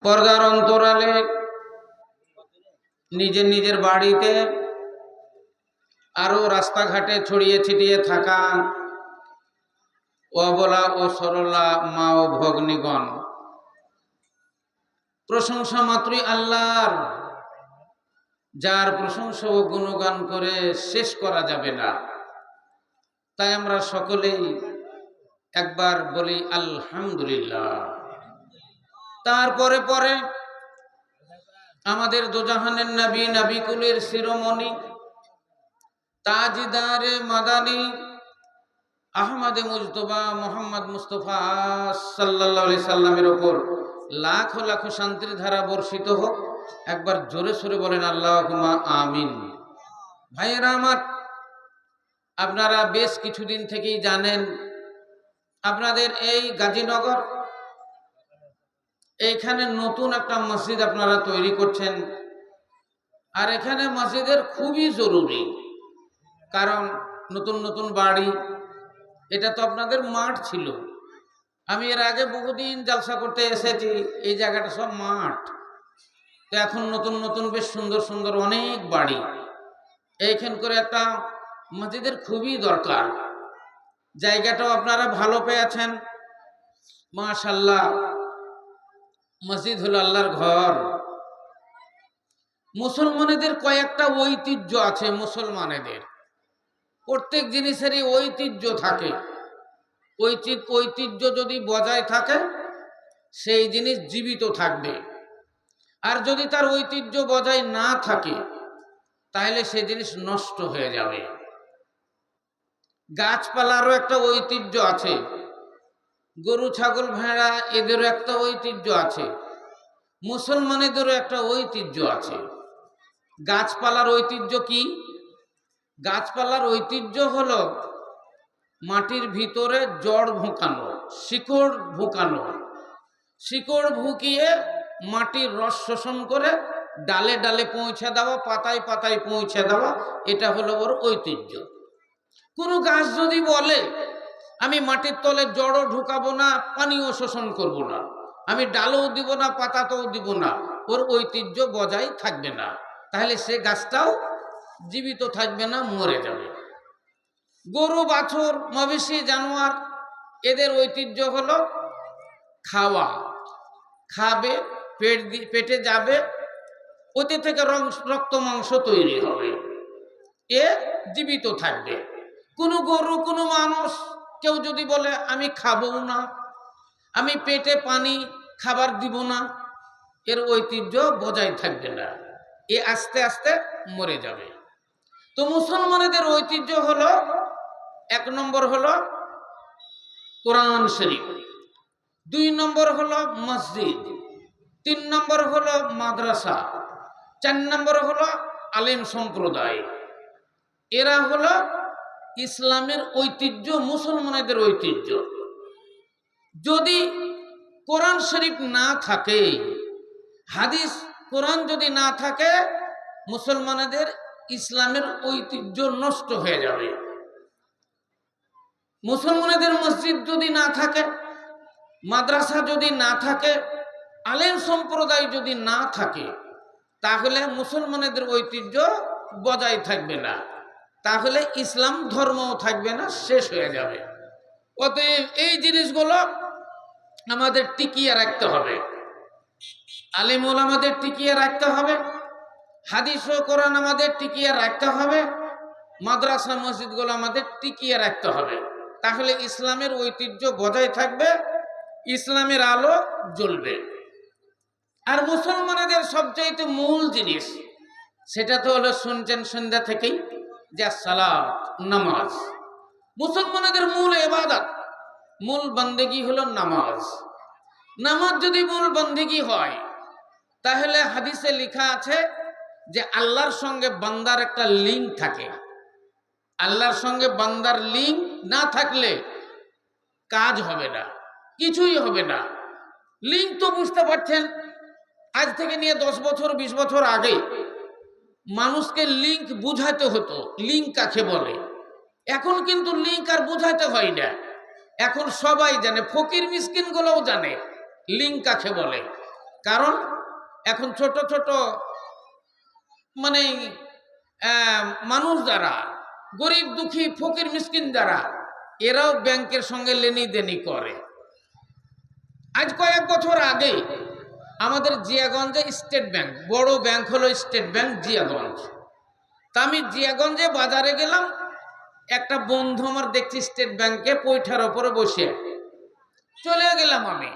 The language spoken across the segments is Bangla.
পর্দার অন্তরালে নিজের নিজের বাড়িতে আরো রাস্তাঘাটে ছড়িয়ে ছিটিয়ে থাকা অবলা ও সরলা মা ও ভগ্নীগণ, প্রশংসা মাত্রই আল্লাহর, যার প্রশংসা ও গুণগান করে শেষ করা যাবে না। তাই আমরা সকলেই একবার বলি আলহামদুলিল্লাহ। তারপরে পরে আমাদের দোজাহানের নবী, নবিকুলের শিরোমণি, তাজদারে মাদানী আহমদে মুজতবা মোহাম্মদ মুস্তফা সাল্লাল্লাহু আলাইহি সাল্লামের ওপর লাখো লাখো শান্তির ধারা বর্ষিত হোক। একবার জোরে সোরে বলেন আল্লাহুম্মা আমিন। ভাইয়েরা আমার, আপনারা বেশ কিছুদিন থেকেই জানেন আপনাদের এই গাজীনগর এইখানে নতুন একটা মসজিদ আপনারা তৈরি করছেন। আর এখানে মসজিদের খুবই জরুরি, কারণ নতুন নতুন বাড়ি, এটা তো আপনাদের মাঠ ছিল। আমি এর আগে বহুদিন জালসা করতে এসেছি, এই জায়গাটা সব মাঠ। তো এখন নতুন নতুন বেশ সুন্দর সুন্দর অনেক বাড়ি, এইখান করে একটা মসজিদের খুবই দরকার। জায়গাটাও আপনারা ভালো পেয়েছেন, মাশাআল্লাহ। মসজিদ হলো আল্লাহর ঘর। মুসলমানেদের কয়েকটা ঐতিহ্য আছে। মুসলমানেদের প্রত্যেক জিনিসেরই ঐতিহ্য থাকে। ঐতিহ্য যদি বজায় থাকে সেই জিনিস জীবিত থাকবে, আর যদি তার ঐতিহ্য বজায় না থাকে তাহলে সেই জিনিস নষ্ট হয়ে যাবে। গাছপালারও একটা ঐতিহ্য আছে, গরু ছাগল ভেড়া এদেরও একটা ঐতিহ্য আছে, মুসলমানেদেরও একটা ঐতিহ্য আছে। গাছপালার ঐতিহ্য কি? গাছপালার ঐতিহ্য হলো মাটির ভিতরে জড় ঢুকানো, শিকড় ঢুকানো, শিকড় ঢুকিয়ে মাটির রস শোষণ করে ডালে ডালে পৌঁছে দেওয়া, পাতায় পাতায় পৌঁছে দেওয়া, এটা হলো ওর ঐতিহ্য। কোনো গাছ যদি বলে আমি মাটির তলে জড়ও ঢুকাবো না, পানিও শোষণ করব না, আমি ডালও দিব না, পাতাতেও দিব না, ওর ঐতিহ্য বজায় থাকবে না, তাহলে সে গাছটাও জীবিত থাকবে না, মরে যাবে। গরু বাছুর মবেশি জানোয়ার এদের ঐতিহ্য হলো খাওয়া, খাবে, পেটে যাবে, ওতে থেকে রক্ত মাংস তৈরি হবে, এ জীবিত থাকবে। কোনো গরু কোনো মানুষ কেউ যদি বলে আমি খাবো না, আমি পেটে পানি খাবার দিব না, এর ঐতিহ্য বজায় থাকবে না, এ আস্তে আস্তে মরে যাবে। তো মুসলমানদের ঐতিহ্য হলো, এক নম্বর হলো কোরআন শরীফ, দুই নম্বর হলো মসজিদ, তিন নম্বর হলো মাদ্রাসা, চার নম্বর হলো আলেম সম্প্রদায়। এরা হলো ইসলামের ঐতিহ্য, মুসলমানদের ঐতিহ্য। যদি কোরআন শরীফ না থাকে, হাদিস কোরআন যদি না থাকে, মুসলমানদের ইসলামের ঐতিহ্য নষ্ট হয়ে যাবে। মুসলমানদের মসজিদ যদি না থাকে, মাদ্রাসা যদি না থাকে, আলেম সম্প্রদায় যদি না থাকে, তাহলে মুসলমানদের ঐতিহ্য বজায় থাকবে না, তাহলে ইসলাম ধর্মও থাকবে না, শেষ হয়ে যাবে। অতএব এই জিনিসগুলো আমাদের টিকিয়ে রাখতে হবে, আলেম ওলামাদের টিকিয়ে রাখতে হবে, হাদিস ও কোরআন আমাদের টিকিয়ে রাখতে হবে, মাদ্রাসা মসজিদগুলো আমাদের টিকিয়ে রাখতে হবে, তাহলে ইসলামের ঐতিহ্য বজায় থাকবে, ইসলামের আলো জ্বলবে। আর মুসলমানদের সবচাইতে মূল জিনিস সেটা তো হলো, শুনছেন সন্ধ্যা থেকেই, যে সালাত, নামাজ। মুসলমানদের মূল ইবাদত, মূল বন্দেগী হলো নামাজ। নামাজ যদি মূল বন্দেগী হয়, তাহলে হাদিসে লেখা আছে যে আল্লাহর সঙ্গে বান্দার একটা লিঙ্ক থাকে। আল্লাহর সঙ্গে বান্দার লিঙ্ক না থাকলে কাজ হবে না, কিছুই হবে না। লিঙ্ক তো বুঝতে পারছেন, আজ থেকে নিয়ে 10 বছর 20 বছর আগে মানুষকে লিঙ্ক বুঝাতে হতো, লিঙ্ক কাকে বলে। এখন কিন্তু লিঙ্ক আর বুঝাতে হয় না, এখন সবাই জানে, ফকির মিসকিন গুলোও জানে লিঙ্ক কাকে বলে। কারণ এখন ছোট ছোট মানে মানুষ যারা গরিব দুঃখী ফকির মিসকিন যারা, এরাও ব্যাংকের সঙ্গে লেনদেনি করে। আজ কয়েক বছর আগে আমাদের জিয়াগঞ্জে স্টেট ব্যাংক, বড় ব্যাংক হলো স্টেট ব্যাংক জিয়াগঞ্জ। তা আমি জিয়াগঞ্জে বাজারে গেলাম, একটা বন্ধু আমার দেখছি স্টেট ব্যাংকে পৈঠার ওপরে বসে। চলে গেলাম আমি,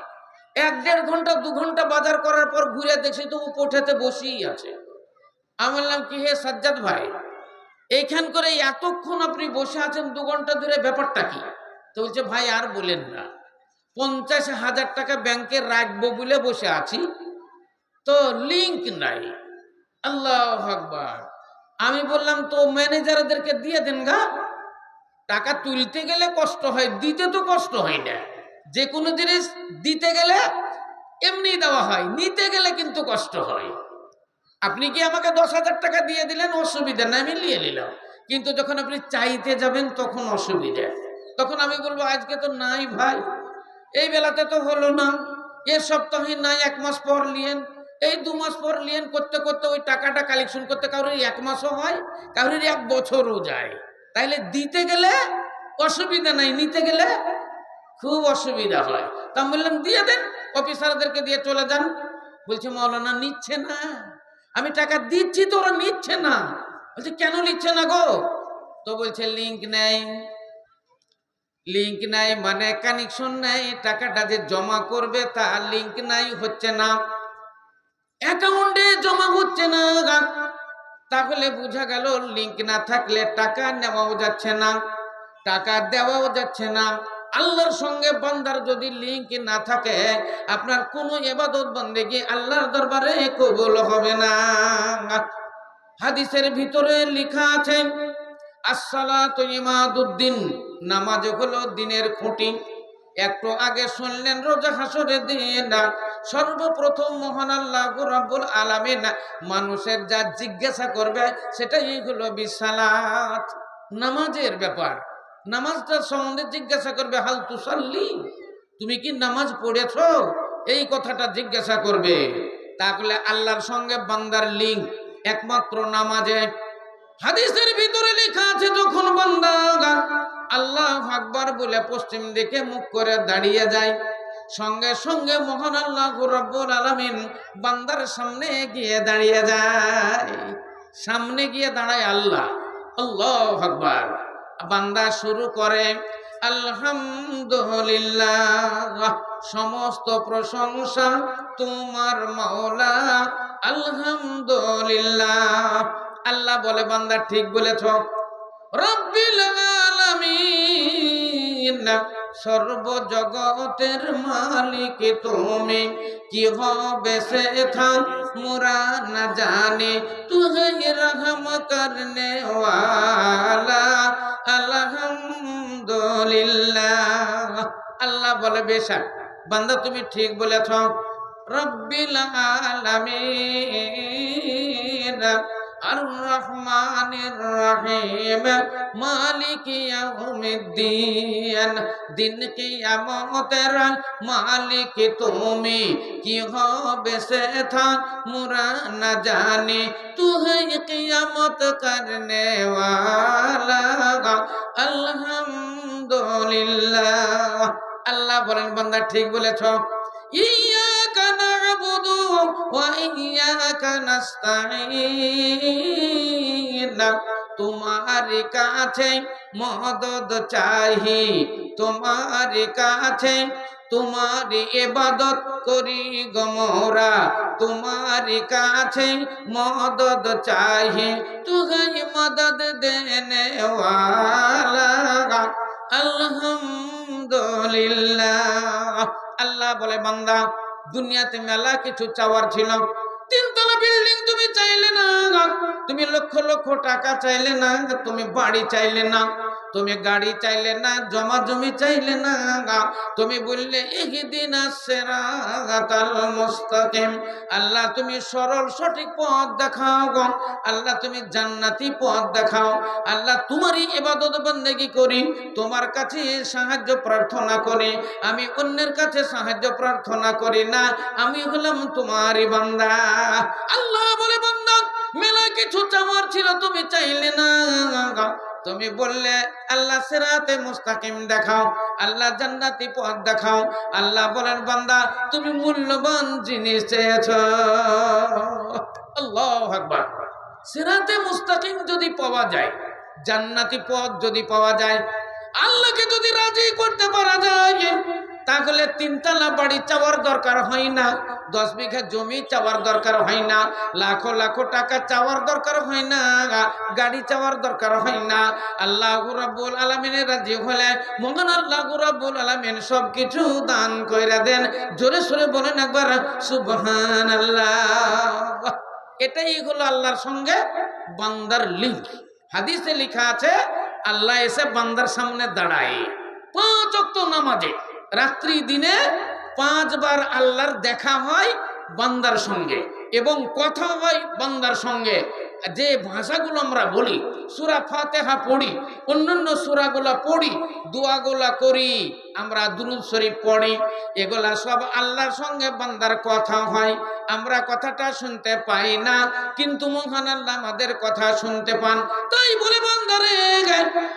1-1.5 ঘন্টা 2 ঘন্টা বাজার করার পর ঘুরে দেখছি তো ও পৈঠাতে বসেই আছে। আমি বললাম, কি হে সাজ্জাদ ভাই, এইখান করে এতক্ষণ আপনি বসে আছেন 2 ঘন্টা ধরে, ব্যাপারটা কি? তো বলছে, ভাই আর বলেন না, 50,000 টাকা ব্যাংকে রাখবো বলে বসে আছি, তো লিংক নাই। আল্লাহু আকবার। আমি বললাম, তো ম্যানেজারদেরকে দিয়ে দেন গা, টাকা তুলতে গেলে কষ্ট হয়, দিতে তো কষ্ট হয় না। যে কোনো জিনিস দিতে গেলে এমনি দেওয়া হয়, নিতে গেলে কিন্তু কষ্ট হয়। আপনি কি আমাকে 10,000 টাকা দিয়ে দিলেন, অসুবিধা নাই, আমি নিয়ে নিলাম। কিন্তু যখন আপনি চাইতে যাবেন তখন অসুবিধা। তখন আমি বলবো, আজকে তো নাই ভাই, এই বেলাতে তো হলো না, এ সপ্তাহে নাই, 1 মাস পর লিয়েন, এই 2 মাস পর লিয়েন, করতে করতে ওই টাকাটা কালেকশন করতে কারোর 1 মাসও হয়, কারোর 1 বছরও যায়। তাইলে দিতে গেলে অসুবিধা নাই, নিতে গেলে খুব অসুবিধা হয়। তা আমি বললাম, দিয়ে দেন, অফিসারদেরকে দিয়ে চলে যান। বলছে, মাওলানা নিচ্ছে না, আমি টাকা দিচ্ছি তো ওরা নিচ্ছে না। বলছে, কেন নিচ্ছে না গো? তো বলছে, লিংক নেই। লিংক নাই মানে কানেকশন নাই, টাকাটা যে জমা করবে তার লিংক নাই, হচ্ছে না, অ্যাকাউন্টে জমা হচ্ছে না। তাহলে বোঝা গেল লিংক না থাকলে টাকা নেওয়াও যাচ্ছে না, টাকা দেওয়াও যাচ্ছে না। আল্লাহর সঙ্গে বান্দার যদি লিংক না থাকে, আপনার কোনো ইবাদত বন্দেগী আল্লাহর দরবারে কবুল হবে না। হাদিসের ভিতরে লেখা আছে, আসসালাতু ইমাদুদ্দিন, নামাজ হলো দিনের খুঁটি। একটু আগে শুনলেন রোজা হাসরের দিন সর্বপ্রথম মহান আল্লাহ রাব্বুল আলামিন মানুষের যা জিজ্ঞাসা করবে সেটাই হলো বিসালাত, নামাজের ব্যাপার। নামাজটার সম্বন্ধে জিজ্ঞাসা করবে, হাল তুসাল্লি, তুমি কি নামাজ পড়েছো, এই কথাটা জিজ্ঞাসা করবে। তাহলে আল্লাহর সঙ্গে বান্দার লিঙ্ক একমাত্র নামাজে। হাদিসের ভিতরে লেখা আছে, যখন বান্দা আল্লাহু আকবার বলে পশ্চিম দিকে মুখ করে দাঁড়িয়ে যায়, সঙ্গে সঙ্গে মহান আল্লাহ রাব্বুল আলামিন বান্দার সামনে গিয়ে দাঁড়িয়ে যায়। সামনে গিয়ে দাঁড়ায় আল্লাহ, আল্লাহু আকবার। বান্দা শুরু করে, আলহামদুলিল্লাহ, সমস্ত প্রশংসা তোমার মাওলা, আলহামদুলিল্লাহ। আল্লাহ বলে, বান্দা ঠিক বলেছ, রব্বিল আলামিন, সর্বজগতের মালিক তুমি, কি হবে সে থা মোরা না জানে, তুহে রহম করনে ওয়ালা, আলহামদুলিল্লাহ। আল্লাহ বলে, বেশক বান্দা তুমি ঠিক বলেছ, রব্বিল আলামিন আর রহমানির রহিম মালিক ইয়াউমিদ্দিন, দিন কিয়ামতের মালিক তুমি, কি হবে সে থা মোরা না জানি, তু হে কিয়ামত করনে ওয়ালা, আলহামদুলিল্লাহ। আল্লাহ বলেন, বান্দা ঠিক বলেছ, ইয়াকা না'বুদু ওয়া ইয়াকা নাস্তাঈন, তোমার কাছে মদদ চাহি, তোমার কাছে তোমার ইবাদত করি গো মোরা, তোমার কাছে মদদ চাহি, তুই মদদ দেনে ওয়ালা, আলহামদুলিল্লাহ। আল্লাহ বলে, বান্দা দুনিয়াতে মেলা কিছু চাওয়ার ছিল, 3 তলা বিল্ডিং তুমি চাইলে না, তুমি লক্ষ লক্ষ টাকা চাইলে না, তুমি বাড়ি চাইলে না, তুমি গাড়ি চাইলে না, জমা জমি চাইলে না, তুমি বললে ইহদিনাস সিরাতাল মুস্তাকিম, আল্লাহ তুমি সরল সঠিক পথ দেখাও গো, আল্লাহ তুমি জান্নাতি পথ দেখাও। আল্লাহ তোমারই ইবাদত বন্দেগী করি, তোমার কাছে সাহায্য প্রার্থনা করি, আমি অন্যের কাছে সাহায্য প্রার্থনা করি না, আমি হলাম তোমারই বান্দা। আল্লাহ বলে বান্দা মেলা কিছু চাওয়ার ছিল, তুমি চাইলে না, তুমি বললে আল্লাহ সিরাতে মুস্তাকিম দেখাও, আল্লাহ জান্নাতি পথ দেখাও। আল্লাহ বলেন বান্দা তুমি মূল্যবান জিনিস চেয়েছো। আল্লাহু আকবার। সিরাতে মুস্তাকিম যদি পাওয়া যায়, জান্নাতি পথ যদি পাওয়া যায়, আল্লাহকে যদি রাজি করতে পারা যায়, তাহলে 3 তলা বাড়ি চাওয়ার দরকার হয় না, 10 বিঘা জমি চাওয়ার দরকার হয় না, লাখো লাখো টাকা চাওয়ার দরকার হয় না, গাড়ি চাওয়ার দরকার হয় না। আল্লাহ রাব্বুল আলামিনের রাজি হলে মহান আল্লাহ রাব্বুল আলামিন সবকিছু দান কইরা দেন। জোরে সোরে বলেন একবার সুবহানাল্লাহ। এটাই হলো আল্লাহর সঙ্গে বান্দার লিঙ্ক। হাদিসে লেখা আছে আল্লাহ এসে বান্দার সামনে দাঁড়ায় 5 ওয়াক্ত নামাজে, রাত্রি দিনে 5 বার আল্লাহর দেখা হয় বান্দার সঙ্গে এবং কথা হয় বান্দার সঙ্গে। যে ভাষাগুলো আমরা বলি, সূরা ফাতিহা পড়ি, অন্যান্য সূরাগুলো পড়ি, দোয়াগুলো করি, আমরা দুরূদ শরীফ পড়ি, এগুলা সব আল্লাহর সঙ্গে বান্দার কথা হয়। আমরা কথাটা শুনতে পাই না, কিন্তু মহান আল্লাহ আমাদের কথা শুনতে পান। তাই বলে বান্দারে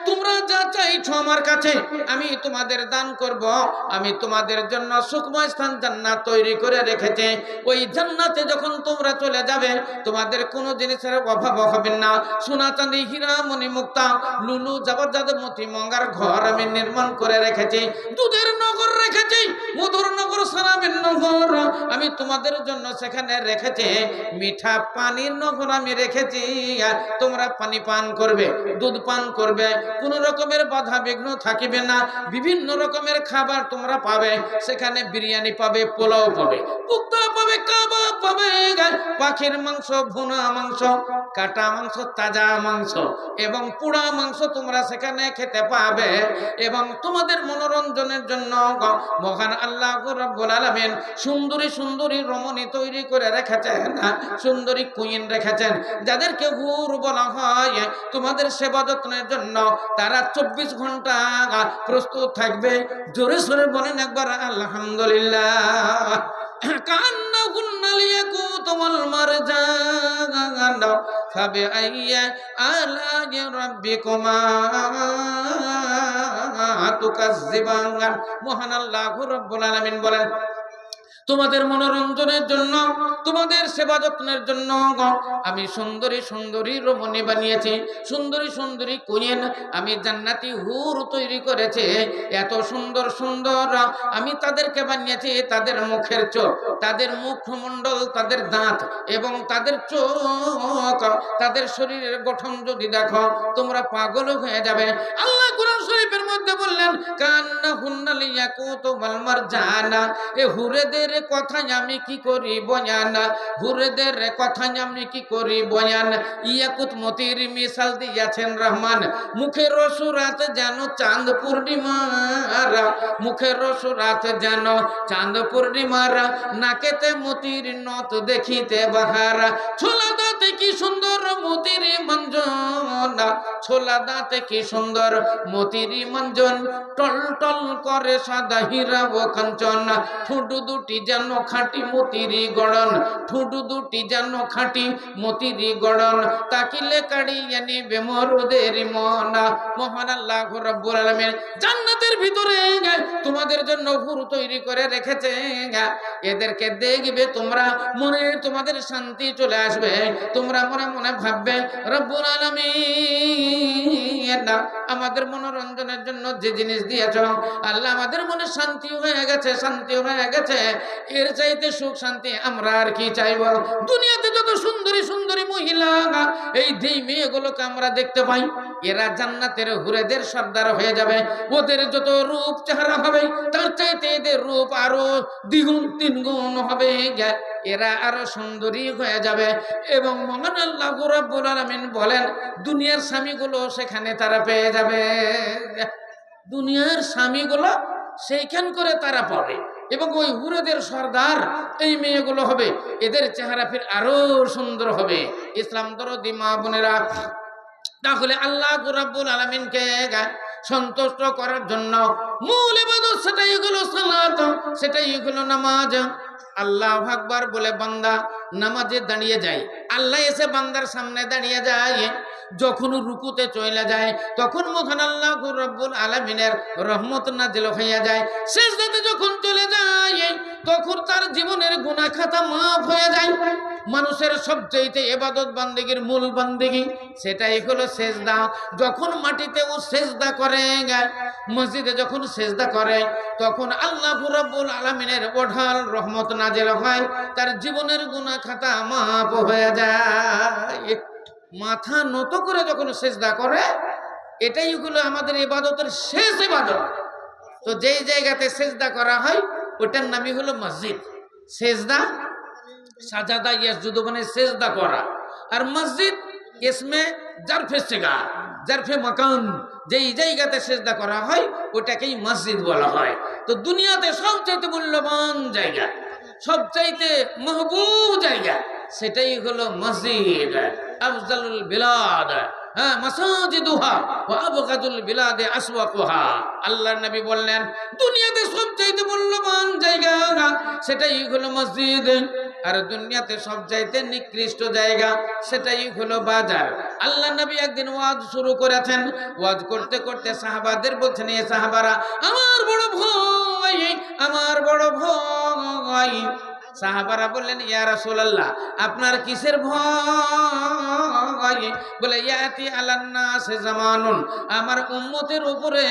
তোমরা যা চাইছো আমার কাছে আমি তোমাদের দান করব। আমি তোমাদের জন্য সুখময় স্থান জান্নাত তৈরি করে রেখেছি। ওই জান্নাতে যখন তোমরা চলে যাবে তোমাদের কোনো জিনিসের অভাব হবে না। সোনা চাঁদি হীরা মণি মুক্তা লুলু জবরদস্ত মতি মঙ্গার ঘর আমি নির্মাণ করে রেখেছি, দুধের নগর রেখেছি, মধুর নগর সারাবের নগর আমি তোমাদের জন্য সেখানে রেখেছি, মিঠা পানির নগর আমি রেখেছি। তোমরা পানি পান করবে, দুধ পান করবে, কোন রকমের বাধা বিঘ্ন থাকিবে না। বিভিন্ন রকমের খাবার তোমরা পাবে, সেখানে বিরিয়ানি পাবে, পোলাও পাবে, কুপ্তা পাবে, কাবাব পাবে, পাখির মাংস, ভুনা মাংস, কাটা মাংস, তাজা মাংস এবং পোড়া মাংস তোমরা সেখানে খেতে পাবে। এবং তোমাদের মনোরঞ্জনের জন্য মহান আল্লাহ রাব্বুল আলামিন সুন্দরী সুন্দরী রমণী তৈরি করে রেখেছেন, সুন্দরী কুইন রেখেছেন, যাদেরকে হুর বলা হয়। তোমাদের সেবা যত্নের জন্য তারা 24 ঘন্টা প্রস্তুত থাকবে। জোরে সোরে বলেন একবার আলহামদুলিল্লাহ। কান্নাহুন্না লিয়াকুতুমুল মারজান ফাবিআইয়ি আলাই রাব্বিকুমা তুকাজ্জিবান। মহান আল্লাহ রাব্বুল আলামিন বলেন তোমাদের মনোরঞ্জনের জন্য, তোমাদের সেবা যত্নের জন্য আমি সুন্দরী সুন্দরী রমণী বানিয়েছি, সুন্দরী সুন্দরী কুইন আমি জান্নাতি হুর তৈরি করেছি। এত সুন্দর সুন্দর আমি তাদেরকে বানিয়েছি, তাদের মুখের চোখ, তাদের মুখমণ্ডল, তাদের দাঁত এবং তাদের চোখ, তাদের শরীরের গঠন যদি দেখো তোমরা পাগল হয়ে যাবে। আল্লাহ কুরআন শরীফের মধ্যে বললেন কান্নাহুন্না লিয়াকুতুল মারজানা, এ হুরেদের কথাই আমি কি করি বয়ান, হুরেদের কথাই আমি কি করি বয়ান। ইয়াকুত মতির মিসাল দিয়েছেন রহমান, মুখের সুরাত যেন চাঁদ পূর্ণিমার, মুখের সুরাত যেন চাঁদ পূর্ণিমার, নাকেতে মতির নত দেখিতে বাহার, ছোলা দাঁতে কি সুন্দর মতির মঞ্জন, ছোলা দাঁতে কি সুন্দর মতির মঞ্জন, টল টল করে সাদা হীরা ও কাঞ্চন, ঠুঁটু দুটি যেন খাঁটি মতিরি গড়ন, ঠুঁটু দুটি যেন খাঁটি মতিরি গড়ন, তাকিলে কাড়িয়ে নিবে মরুদের মন। মহান আল্লাহ রাব্বুল আলামিন জান্নাতের ভিতরে তোমাদের জন্য হুর তৈরি করে রেখেছে। এদেরকে দেখবে তোমরা মনে তোমাদের শান্তি চলে আসবে। তোমরা মনে মনে ভাববে রব্বুল আলামিন আমাদের মনোরঞ্জনের জন্য যে জিনিস দিয়েছ আল্লাহ আমাদের মনে শান্তি হয়ে গেছে, শান্তি হয়ে গেছে, এর চাইতে সুখ শান্তি আমরা আর কি চাইব। দুনিয়াতে যত সুন্দরী সুন্দরী মহিলা এই যেই মেয়েগুলোকে আমরা দেখতে পাই, এরা জান্নাতের হুরেদের সর্দার হয়ে যাবে। ওদের যত রূপ চেহারা হবে তার চাইতে এদের রূপ আরো দ্বিগুণ তিনগুণ হবে, এরা আরো সুন্দরী হয়ে যাবে। এবং মহান আল্লাহ রাব্বুল আলামিন বলেন দুনিয়ার স্বামীগুলো সেখানে তারা পেয়ে যাবে, দুনিয়ার স্বামীগুলো সেইখান করে তারা পাবে। এবং ওই হুরেদের সর্দার এই মেয়েগুলো হবে, এদের চেহারা ফির আরো সুন্দর হবে। ইসলাম দরদি মা বোনেরা, তাহলে আল্লাহ রাব্বুল আলামিনকে সন্তুষ্ট করার জন্য মূল ইবাদত সেটাই হলো সালাত, সেটাই হলো নামাজ। আল্লাহু আকবার বলে বান্দা নামাজে দাঁড়িয়ে যায়, আল্লাহ এসে বান্দার সামনে দাঁড়িয়ে যায়। যখন রুকুতে চলে যায় তখন মহান আল্লাহ রাব্বুল আলামিনের রহমত নাযিল হইয়া যায়। সিজদাতে যখন চলে যায় তখন তার জীবনের গুনাহ খাতা মাফ হয়ে যায়। মানুষের সবচেয়ে ইবাদত বান্দেগীর মূল বান্দেগী সেটাই হলো সেজদা। যখন মাটিতে ও সেজদা করে, মসজিদে যখন সেজদা করে, তখন আল্লাহ রাব্বুল আলামিনের ওঢাল রহমত নাযিল হয়, তার জীবনের গুনাহ খাতা মাফ হয়ে যায়। মাথা নত করে যখন সেজদা করে, এটাই হলো আমাদের ইবাদতের শেষ ইবাদত। তো যেই জায়গাতে সেজদা করা হয় ওটার নামই হলো মসজিদ। সেজদা সাজাদা ইয়াসজুদু মানে সেজদা করা, আর মসজিদ ইসমে জারফে সিগা, জারফে মাকান, যেই জায়গাতে সেজদা করা হয় ওটাকেই মসজিদ বলা হয়। তো দুনিয়াতে সবচাইতে মূল্যবান জায়গা, সবচাইতে মাহবুব জায়গা সেটাই হলো মসজিদ। আফজালুল বিলাদ মাসাজিদুহা ওয়া আবগাদুল বিলাদে আসওয়াকুহা। আল্লাহর নবী বললেন দুনিয়াতে সবচাইতে মূল্যবান জায়গা সেটাই হলো মসজিদ, আর দুনিয়াতে সবচাইতে নিকৃষ্ট জায়গা সেটাই হলো বাজার। আল্লাহ নবী একদিন ওয়াজ শুরু করেছেন, ওয়াজ করতে করতে সাহাবাদের বলছেন, এ সাহাবারা আমার বড় ভয়, আমার বড় ভয়। সাহাবারা বললেন ইয়া রাসূলুল্লাহ আপনার কিসের ভয়? বলে ইয়াতি আলান নাস জামানুন, আমার উম্মতের উপরে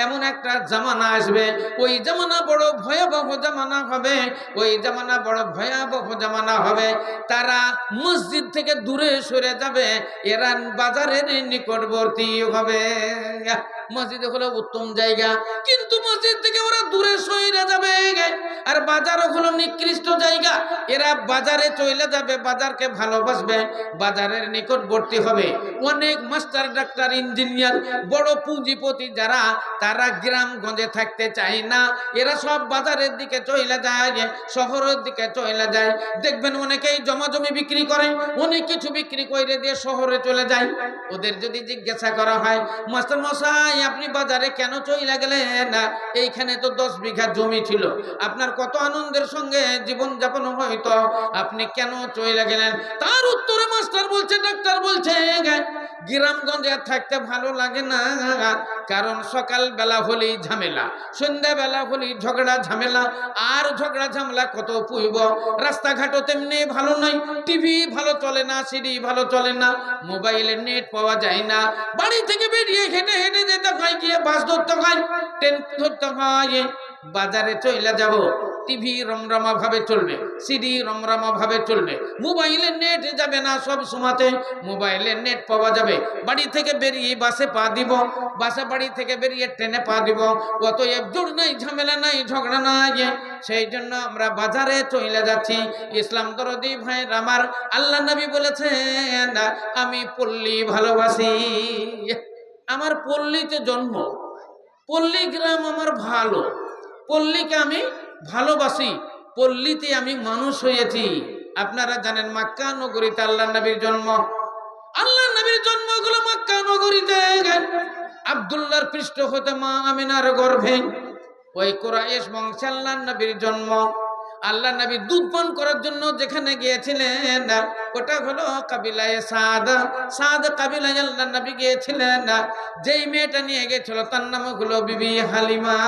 এমন একটা জামানা আসবে, ওই জামানা বড় ভয়াবহ জামানা হবে, ওই জামানা বড় ভয়াবহ জামানা হবে। তারা মসজিদ থেকে দূরে সরে যাবে, এরা বাজারের নিকটবর্তী হবে। মসজিদ হলো উত্তম জায়গা, কিন্তু মসজিদ থেকে ওরা দূরে সরে যাবে, আর বাজারও হলো নিকৃষ্ট জায়গা, এরা বাজারে চলে যাবে, বাজারকে ভালোবাসবে, বাজারের নিকটবর্তী হবে। অনেক মাস্টার ডাক্তার ইঞ্জিনিয়ার বড় পুঁজিপতি যারা, তারা গ্রামগঞ্জে থাকতে চায় না, এরা সব বাজারের দিকে চলে যায়, শহরের দিকে চলে যায়। দেখবেন অনেকেই জমি বিক্রি করে, অনেক কিছু বিক্রি করে দিয়ে শহরে চলে যায়। ওদের যদি জিজ্ঞাসা করা হয় মাস্টার মশাই আপনি বাজারে কেন চলে গেলেন, এইখানে তো 10 বিঘা জমি ছিল, আপনার কত আনন্দের সঙ্গে জীবন যাপন হয়তো, আপনি কেন চলে গেলেন? তার উত্তরে মাস্টার বলছে, ডাক্তার বলছে গ্রামগঞ্জে থাকতে ভালো লাগে না, কারণ সকাল বেলা হলেই ঝামেলা, সন্ধ্যা বেলা হলেই ঝগড়া ঝামেলা, আর ঝগড়া ঝামেলা কত পুইব, রাস্তাঘাটও তেমনি ভালো নয়, টিভি ভালো চলে না, সিডি ভালো চলে না, মোবাইলে নেট পাওয়া যায় না, বাড়ি থেকে বেরিয়ে হেঁটে হেঁটে যেতে হয়, গিয়ে বাস ধরতে হয়, ট্রেন ধরতে হয়। বাজারে চলে যাব, টিভি রমরমা ভাবে চলবে, সিডি রমরমা ভাবে চলবে, মোবাইলে নেট যাবে না, সব সময়তে মোবাইলে নেট পাওয়া যাবে। বাড়ি থেকে বেরিয়ে বাসে পা দিব, বাড়ি থেকে বেরিয়ে ট্রেনে পা দিব, অতএব জোর নাই, ঝামেলা নাই, ঝগড়া নাই, সেই জন্য আমরা বাজারে চলে যাচ্ছি। ইসলাম দরদি ভাই আমার, আল্লাহ নবী বলেছেন আমি পল্লী ভালোবাসি, আমার পল্লীতে জন্ম, পল্লী গ্রাম আমার ভালো, পল্লীকে আমি ভালোবাসি, পল্লীতে আমি মানুষ হয়েছি। আপনারা জানেন মক্কা নগরীতে আল্লাহ নবীর জন্ম, আল্লাহ নবীর জন্ম হলো মক্কা নগরীতে। আব্দুল্লাহর পৃষ্ঠ হতে মা আমিনার গর্ভে, ওই কুরাইশ বংশে আল্লাহ নবীর জন্ম। আল্লাহ নবী দুধ পান করার জন্য যেখানে গিয়েছিলেন ওটা হলো কাবিলায়ে সাদ, সাদ কাবিলায় আল্লাহ নবী গিয়েছিলেন। যেই মেয়েটা নিয়ে গেছিল তার নাম হলো বিবি হালিমা।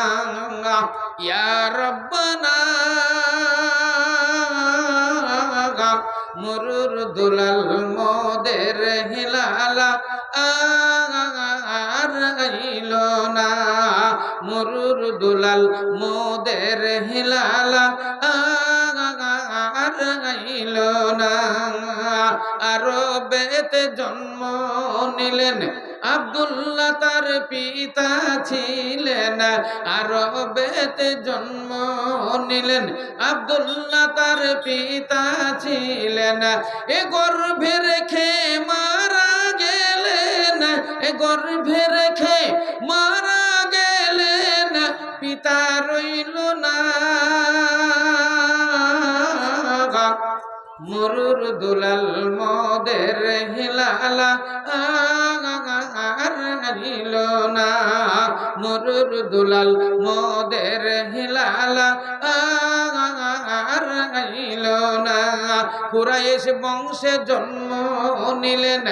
ইয়া রব্বানা মরুর দুলাল মোদের হিলালা আর আইলো না, মরুর দুলাল মোদের হিলালা আর হারাইল না। আরবেতে জন্ম নিলেন আব্দুল্লাহ তার পিতা ছিলেন। আরবেতে জন্ম নিলেন আব্দুল্লাহ তার পিতা ছিলেন। এ গর্ভে রেখে মারা গেলেন, এ গর্ভে রেখে মারা গেলেন, পিতা রইল না। মরুর দুলাল মদের হিলালা হারিল না। মরুর দুলাল মদের হিলালা হারিল না। কুরাইশ বংশে জন্ম নিলেন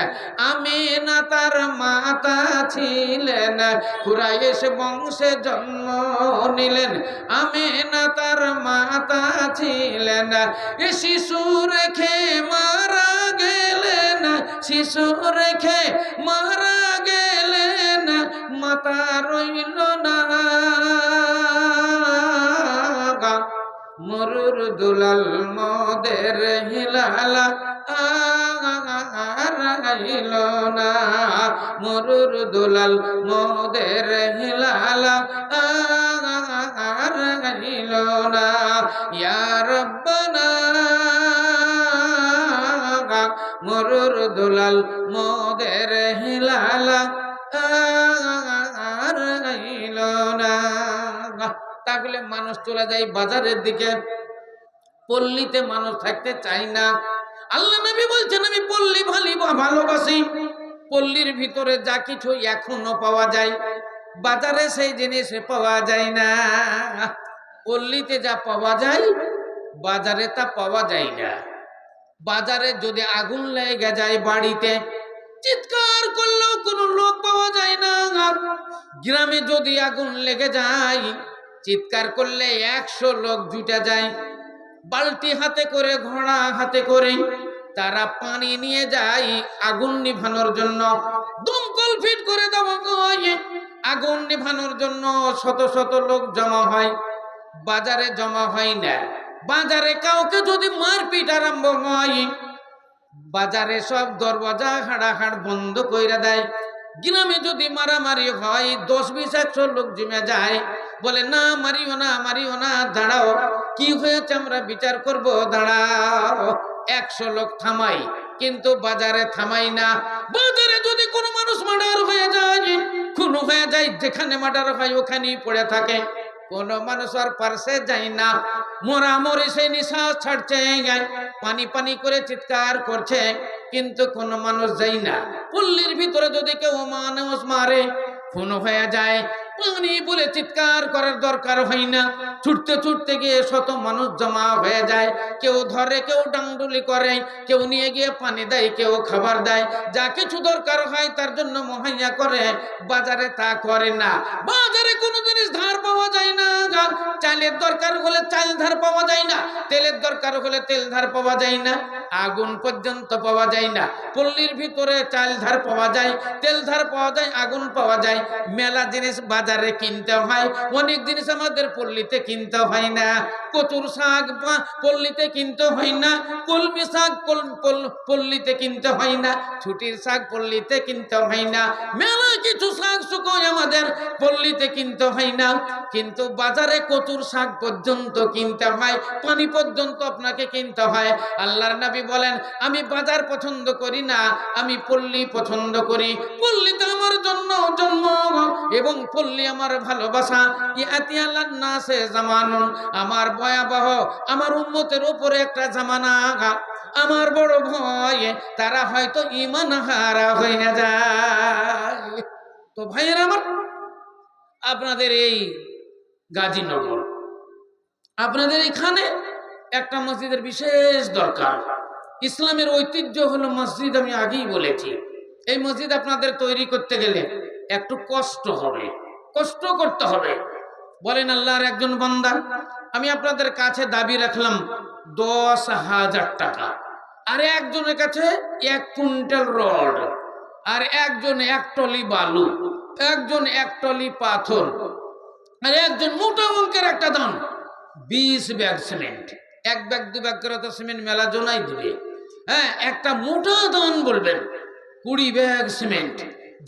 আমিনা তার মাতা ছিলেন। কুরাইশ বংশে জন্ম নিলেন আমিনা তার মাতা ছিলেন। এ শিশু রেখে মারা গেলেন, শিশু রেখে মারা গেলেন, মাতা রইল না। মরুর দুলাল মদের হিলালা হারাইল না। মরুর দুলাল মদের হিলালা হারাইল না। ইয়া রব্বানা মরুর দুলাল মদের হিলালা হারাইল না। তাহলে মানুষ চলে যায় বাজারের দিকে, পল্লীতে মানুষ থাকতে চায় না। আল্লাহ নবী বলছেন আমি পল্লী ভালোবাসি। পল্লীর ভিতরে যা কিছু এখনো পাওয়া যায় বাজারে সেই জিনিস পাওয়া যায় না। পল্লীতে যা পাওয়া যায় বাজারে তা পাওয়া যায় না। বাজারে যদি আগুন লেগে যায় বাড়িতে চিৎকার করলেও কোনো লোক পাওয়া যায় না। গ্রামে যদি আগুন লেগে যায় চিৎকার করলে 100 লোক জুটে যায়। বালতি হাতে করে ঘোড়া হাতে করে তারা পানি নিয়ে যায় আগুন নিভানোর জন্য। দমকল ফিট করে দেওয়া হয়, আগুন নিভানোর জন্য শত শত লোক জমা হয়। বাজারে জমা হয় না। বাজারে কাউকে যদি মারপিট আরম্ভ হয় বাজারে সব দরওয়াজা হাড়াহাড় বন্ধ কইরা দেয়। গ্রামে যদি মারামারি হয় 10-20-100 লোক জমে যায়, বলে না মারিও না মারিও না, দাঁড়াও কি হয়েছে আমরা বিচার করব, দাঁড়াও। 100 লোক থামাই, কিন্তু বাজারে থামাই না। বাজারে যদি কোনো মানুষ মার্ডার হয়ে যায়, খুন হয়ে যায়, যেখানে মার্ডার হয় ওখানেই পড়ে থাকে, কোন মানুষ আর পার্শ্বে যায় না। মরামরি সেই নিঃশ্বাস ছাড়ছে, পানি পানি করে চিৎকার করছে, কিন্তু কোন মানুষ যায় না। পল্লীর ভিতরে যদি কেউ মানুষ মারে খুন হয়ে যায়, পানি বলে চিৎকার করার দরকার হয় না। ছুটতে ছুটতে গিয়ে শত মানুষ জমা হয়ে যায়। কেউ ধরে, কেউ ডাংডুলি করে, কেউ নিয়ে গিয়ে পানি দেয়, কেউ খাবার দেয়, যা কিছু দরকার হয় তার জন্য মুহাইয়া করে। বাজারে তা করে না। বাজারে কোনো জিনিস ধার পাওয়া যায় না। চালের দরকার হলে চাল ধার পাওয়া যায় না, তেলের দরকার হলে তেল ধার পাওয়া যায় না, আগুন পর্যন্ত পাওয়া যায় না। পল্লীর ভিতরে চাল ধার পাওয়া যায়, তেল ধার পাওয়া যায়, আগুন পাওয়া যায়। মেলা জিনিস বাজারে কিনতে হয়, অনেক জিনিস আমাদের পল্লীতে কিনতে হয় না। কচুর শাক পল্লীতে কিনতে হয় না, কলমি শাক পল্লীতে কিনতে হয় না, ছুটির শাক পল্লীতে কিনতে হয় না, মেলা কিছু শাক শুকোয় আমাদের পল্লীতে কিনতে হয় না। কিন্তু বাজারে কচুর শাক পর্যন্ত কিনতে হয়, পানি পর্যন্ত আপনাকে কিনতে হয়। আল্লাহর নবী বলেন আমি বাজার পছন্দ করি না, আমি পল্লী পছন্দ করি। পল্লীতে আমার জন্য জন্ম এবং পল্লী আমার ভালোবাসা। ইয়াতি আল্লাহ নাসে জামানুন, আমার ভয়াবহ আমার উম্মতের উপরে একটা জামানা, আমার বড় ভয় তারা হয়তো ঈমান হারা হয়ে যায়। তো ভাইয়েরা আমার, আপনাদের এই গাজীনগর, আপনাদের এখানে একটা মসজিদের বিশেষ দরকার। ইসলামের ঐতিহ্য হলো মসজিদ, আমি আগেই বলেছি। এই মসজিদ আপনাদের তৈরি করতে গেলে একটু কষ্ট হবে, কষ্ট করতে হবে। বলেন আল্লাহর একজন বান্দা, আমি আপনাদের কাছে দাবি রাখলাম 10,000 টাকা, আর একজনের কাছে 1 কুইন্টাল রড, আর একজন 1 টলি বালু, একজন 1 টলি পাথর, আর একজন মোটা অঙ্কের একটা দাম 20 ব্যাগ সিমেন্ট। এক ব্যাগ দু ব্যাগ করে তো সিমেন্ট মেলা জনাই দিবে। হ্যাঁ, একটা মোটা দান বলবেন 20 ব্যাগ সিমেন্ট,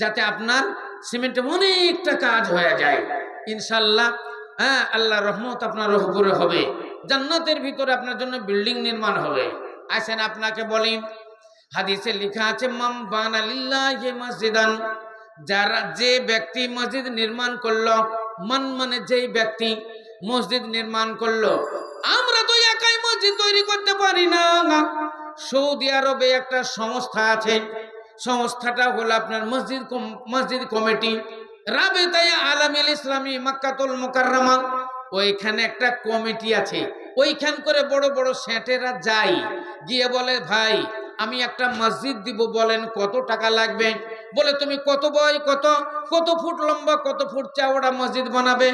যাতে আপনার সিমেন্টে অনেকটা কাজ হয়ে যায় ইনশাল্লাহ। হ্যাঁ, আল্লাহ রহমত আপনার উপরে হবে, জান্নাতের ভিতরে আপনার জন্য বিল্ডিং নির্মাণ হবে। আসেন আপনাকে বলি, হাদিসে লেখা আছে মান বানা লিল্লাহি মসজিদান, যারা যে ব্যক্তি মসজিদ নির্মাণ করলো, মান মানে যেই ব্যক্তি মসজিদ নির্মাণ করলো। আমরা তো একাই মসজিদ তৈরি করতে পারি না। সৌদি আরবে একটা সংস্থা আছে, সংস্থাটা হলো আপনার মসজিদ কমিটি, রাবেতায়ে আলামিল ইসলামী মক্কাতুল মুকাররমা। ওইখানে একটা কমিটি আছে, ওইখান করে বড় বড় সেটেরা যায়, গিয়ে বলে ভাই আমি একটা মসজিদ দিব, বলেন কত টাকা লাগবে? বলে তুমি কত বয়, কত ফুট লম্বা, কত ফুট চওড়া মসজিদ বানাবে?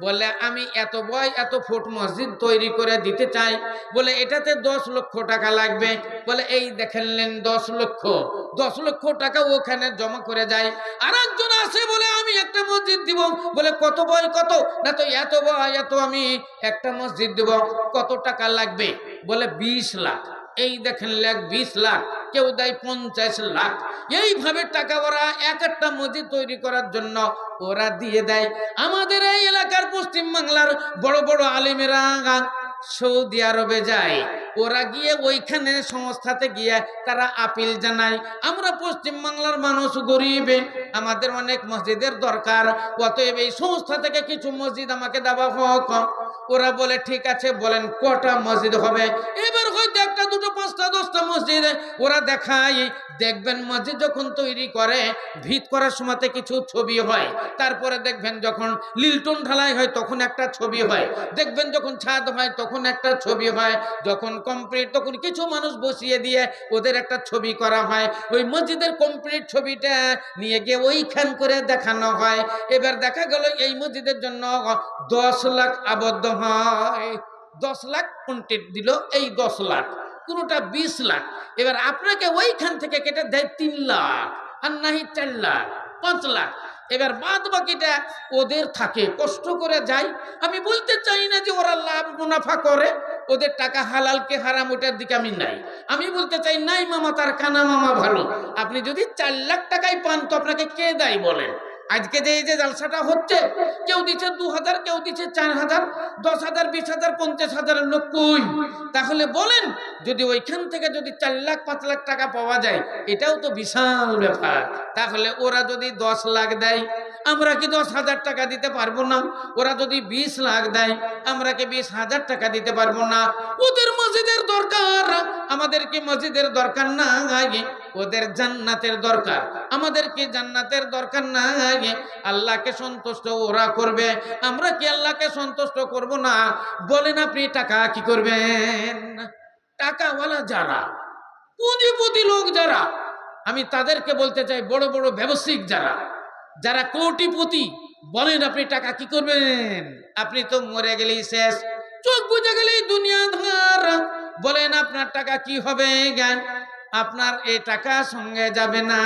বলে আমি এত বয় এত ফুট মসজিদ তৈরি করে দিতে চাই। বলে এটাতে 10 লক্ষ টাকা লাগবে। বলে এই দেখেনলেন 10 লক্ষ টাকা ওখানে জমা করে যায়। আর একজন আসে বলে আমি একটা মসজিদ দিব। বলে কত বয় কত? না তো এত বয় এত, আমি একটা মসজিদ দিব, কত টাকা লাগবে? বলে 20 লাখ। এই দেখেন 20 লাখ, কেউ দেয় 50 লাখ। এইভাবে টাকা ওরা এক একটা মসজিদ তৈরি করার জন্য ওরা দিয়ে দেয়। আমাদের এই এলাকার পশ্চিম বাংলার বড় বড় আলেমেরা সৌদি আরবে যায়, ওরা গিয়ে ওইখানে সংস্থাতে গিয়ে তারা আপিল জানায়, আমরা পশ্চিম বাংলার মানুষ গরিব, আমাদের অনেক মসজিদের দরকার, অতএব এই সংস্থা থেকে কিছু মসজিদ আমাকে দেওয়া হোক। ওরা বলে ঠিক আছে, বলেন কটা মসজিদ হবে? এবার হয়তো একটা দুটো 5টা 10টা মসজিদ ওরা দেখায়। দেখবেন মসজিদ যখন তৈরি করে ভিত করার সময়তে কিছু ছবি হয়, তারপরে দেখবেন যখন লিলটন ঢালাই হয় তখন একটা ছবি হয়, দেখবেন যখন ছাদ হয় তখন একটা ছবি হয়, যখন কমপ্লিট তখন কিছু মানুষ বসিয়ে দিয়ে ওদের একটা ছবি করা হয়। ওই মসজিদের কমপ্লিট ছবিটা নিয়ে গিয়ে ওইখান করে দেখানো হয়। এবার দেখা গেল এই মসজিদের জন্য 10 লাখ আবদ্ধ হয়, 10 লাখ কন্টেন্ট দিল, এই 10 লাখ, কোনোটা 20 লাখ। এবার আপনাকে ওইখান থেকে কেটে দেয় 3 লাখ, আর নাহি 4 লাখ 5 লাখ। এবার বাদ বাকিটা ওদের থাকে, কষ্ট করে যায়। আমি বলতে চাই না যে ওরা লাভ মুনাফা করে, ওদের টাকা হালাল কে হারাম ওটার দিকে আমি নাই। আমি বলতে চাই নাই মামা তার কানা মামা ভালো। আপনি যদি 4 লাখ টাকায় পান তো আপনাকে কে দেয় বলেন? আজকে যে এই যে জালসাটা হচ্ছে, কেউ দিচ্ছে 2000, কেউ দিচ্ছে 4000, 10,000, 20,000, 50,000 লোক কই? তাহলে বলেন যদি ওইখান থেকে যদি 4 লাখ 5 লাখ টাকা পাওয়া যায়, এটাও তো বিশাল ব্যাপার। তাহলে ওরা যদি 10 লাখ দেয়, আমরা কি 10,000 টাকা দিতে পারবো না? ওরা যদি 20 লাখ দেয়, আমরা কি 20,000 টাকা দিতে পারবো না? ওদের মসজিদের দরকার, আমাদের কি মসজিদের দরকার না? ওদের জান্নাতের দরকার, আমাদের কি জান্নাতের দরকার না? আল্লাহকে সন্তুষ্ট ওরা করবে, আমরা কি আল্লাহকে সন্তুষ্ট করব না? বলেন আপনি টাকা কি করবেন? টাকাওয়ালা যারা, পুঁজিপতি লোক যারা, আমি তাদেরকে বলতে চাই, বড় বড় ব্যবসায়িক যারা কোটিপতি, বলেন আপনি টাকা কি করবেন? আপনি তো মরে গেলেই শেষ, চোখ বুঝে গেলেই দুনিয়া ধার। বলেন আপনার টাকা কি হবে? আপনার এই টাকা সঙ্গে যাবে না।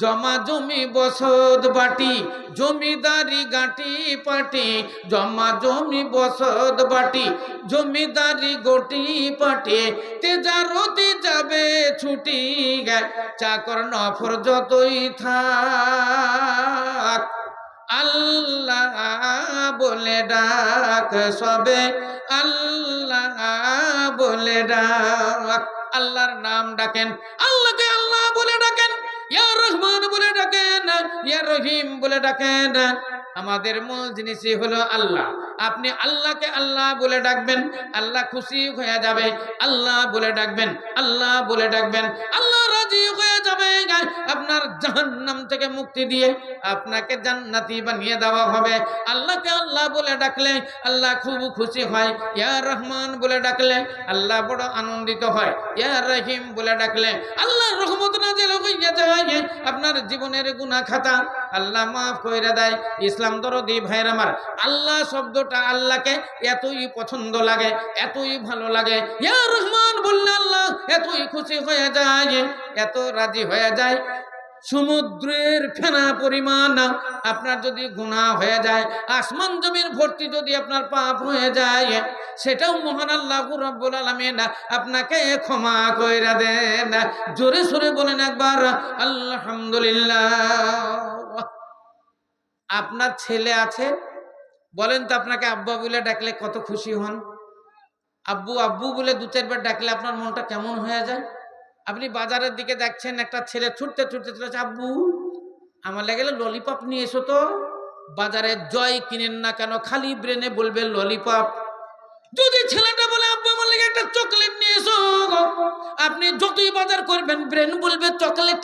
জমা জমি বসত বাটি, জমিদারি গাঁটি পাটি, জমা জমি বসত বাটি, জমিদারি গটি পাটি, তেজারতি যাবে ছুটি, চাকর নফর যতই থাক, আল্লাহ বলে ডাক, সবে আল্লাহ বলে ডাক। আল্লাহর নাম ডাকেন, আল্লাহকে আল্লাহ বলে ডাকেন, ইয়া রহমান বলে ডাকেন, ইয়া রহিম বলে ডাকেন। আমাদের মূল জিনিসই হলো আল্লাহ। আপনি আল্লাহকে আল্লাহ বলে ডাকবেন, আল্লাহ খুশি হয়ে যাবে। আল্লাহ বলে ডাকবেন, আল্লাহ বলে ডাকবেন, আল্লাহ রাজি হয়ে যাবে। আপনার জাহান্নাম থেকে মুক্তি দিয়ে আপনাকে জান্নাতি বানিয়ে দেওয়া হবে। আল্লাহকে আল্লাহ বলে ডাকলে আল্লাহ খুব খুশি হয়। ইয়া রহমান বলে ডাকলে আল্লাহ বড় আনন্দিত হয়। ইয়া রহিম বলে ডাকলে আল্লাহ রহমত নাযিল হইয়া যায়। আপনার জীবনের গুনাহ খাতা আল্লাহ মাফ করে দেয়। ইসলাম দরদি ভাইয়ের আমার, আল্লাহ শব্দটা আল্লাহকে এতই পছন্দ লাগে, এতই ভালো লাগে। ইয়া রহমান বললে আল্লাহ এতই খুশি হয়ে যায়, এত রাজি হয়ে যায়। সমুদ্রের ফেনা পরিমাণ আপনার যদি গুনাহ হয়ে যায়, আসমান জমিন ভর্তি যদি আপনার পাপ হয়ে যায়, সেটাও মহান আল্লাহ রাব্বুল আলামিন আপনাকে ক্ষমা কইরা দেন। জোরে সোরে বলেন একবার আলহামদুলিল্লাহ। আপনার ছেলে আছে, বলেন তো আপনাকে আব্বা বলে ডাকলে কত খুশি হন? আব্বু আব্বু বলে দু চারবার ডাকলে আপনার মনটা কেমন হয়ে যায়? আপনি বাজারের দিকে দেখছেন একটা ছেলে ছুটতে ছুটতে চলেছে, আব্বু আমার লেগে ললিপপ নিয়ে এসো তো। বাজারে জয় কিনেন না কেন, খালি ব্রেনে বলবে ললিপপ। যদি ছেলেটা বলে আব্বু আমার লেগে একটা চকলেট নিয়ে এসো, আপনি যতই বাজার করবেন ব্রেন বলবে চকলেট,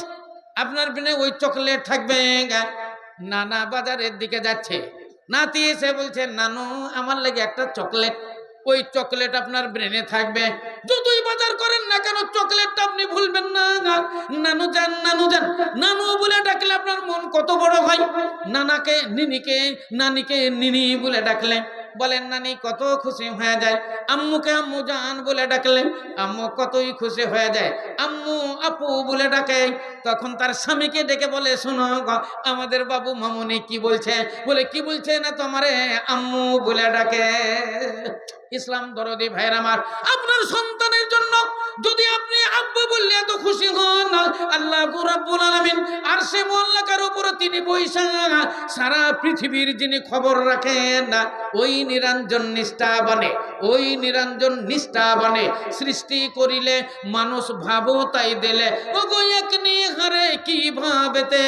আপনার ব্রেনে ওই চকলেট থাকবে। নানা বাজারের দিকে যাচ্ছে, নাতি এসে বলছে নানু আমার লেগে একটা চকলেট, ওই চকলেট আপনার ব্রেনে থাকবে। যতই বাজার করেন না কেন চকলেটটা আপনি ভুলবেন না। নানু যান নানু যান, নানু বলে ডাকলে আপনার মন কত বড় হয়। নানাকে নিনিকে, নানিকে নিনি বলে ডাকলে বলেন নানি কত খুশি হয়ে যায়। আম্মুকে আম্মু জান বলে ডাকলে আম্মু কতই খুশি হয়ে যায়। আম্মু আপু বলে ডাকে, তখন তার স্বামীকে ডেকে বলে শোনো আমাদের বাবু মামুনি কি বলছে, বলে কি বলছে না তোমারে আম্মু বলে ডাকে। ইসলাম দরদি ভাইয়ের আমার, আপনার সন্তানের জন্য যদি আপনি আব্বু বললে এত খুশি হন, আল্লাহ রাব্বুল আলামিন আরশে মুআল্লাকার উপরে তিনি বৈশা সারা পৃথিবীর যিনি খবর রাখেন, ওই নিরঞ্জন নিষ্ঠাবানে, ওই নিরঞ্জন নিষ্ঠাবানে সৃষ্টি করিলে মানুষ ভাবো তাই দিলে ও গো এক নিহারে কি ভাবেতে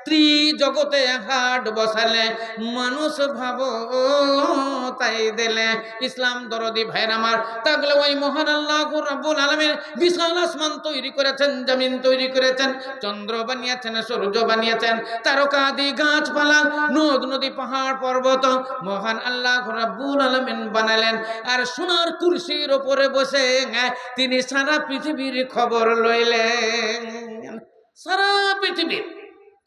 ত্রিজগতে হাট বসালে মানুষ ভাবো তাই দিলে। ইসলাম দরদি ভাইয়ের আমার, তাহলে ওই মহান আল্লাহ রাব্বুল আলামিন বিশাল আসমান তৈরি করেছেন, জমিন তৈরি করেছেন, চন্দ্র বানিয়েছেন, সূর্য বানিয়েছেন, তারকাদি গাছপালা, নদ নদী পাহাড় পর্বত মহান আল্লাহ রাব্বুল আলামিন বানালেন। আর সোনার কুরসির উপরে বসে তিনি সারা পৃথিবীর খবর লইলেন, সারা পৃথিবীর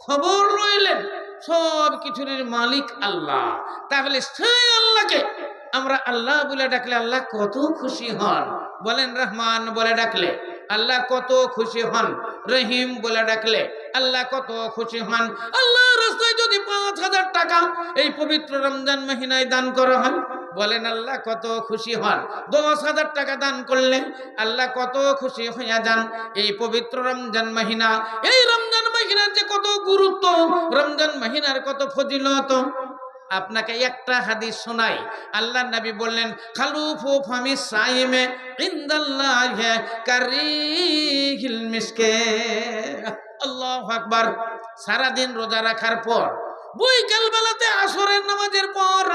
খবর রইলেন। সব কিছুর মালিক আল্লাহ। তাহলে সেই আল্লাহকে আমরা আল্লাহ বলে ডাকলে আল্লাহ কত খুশি হন। বলেন রহমান বলে ডাকলে আল্লাহ কত খুশি হন। রহিম বলে ডাকলে আল্লাহ কত খুশি হন। আল্লাহ রাস্তায় যদি ৫,০০০ টাকা এই পবিত্র রমজান মহিনায় দান করা হয়, বলেন আল্লাহ কত খুশি হন। ১০,০০০ টাকা দান করলে আল্লাহ কত খুশি হইয়া যান। এই পবিত্র রমজান মহিনা, এই রমজান মহিনার যে কত গুরুত্ব, রমজান মহিনার কত ফজিলত, আপনাকে একটা হাদিস শোনাই। আল্লাহর নবী বললেন খালুফু ফামি সাইমে ইনদাল্লাহি কারিহিল মিসকে। আল্লাহু আকবার। সারা দিন রোজা রাখার পর বিকেল বেলাতে আসরের নামাজের পর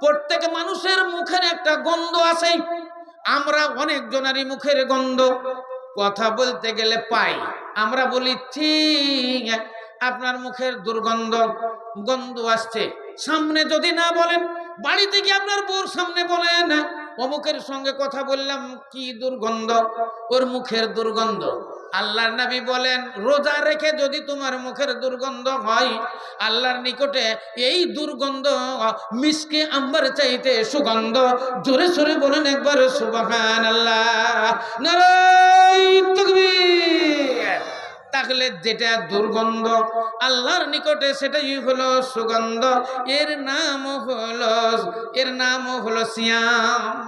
প্রত্যেক মানুষের মুখের একটা গন্ধ আছে। আমরা অনেক জনেরই মুখের গন্ধ কথা বলতে গেলে পাই। আমরা বলি ঠিক আপনার মুখের দুর্গন্ধ, গন্ধ আসছে। সামনে যদি না বলেন, বাড়িতে গিয়ে আপনার বউর সামনে বলেন অমুকের সঙ্গে কথা বললাম কি দুর্গন্ধ, ওর মুখের দুর্গন্ধ। আল্লাহর নবী বলেন রোজা রেখে যদি তোমার মুখের দুর্গন্ধ হয়, আল্লাহর নিকটে এই দুর্গন্ধ মিসকে আম্বার চাইতে সুগন্ধ। জোরে সোরে বলেন একবার সুবহানাল্লাহ, নারায়ে তাকবীর। তাহলে যেটা দুর্গন্ধ আল্লাহর নিকটে সেটাই হলো সুগন্ধ। এর নাম হলো সিয়াম,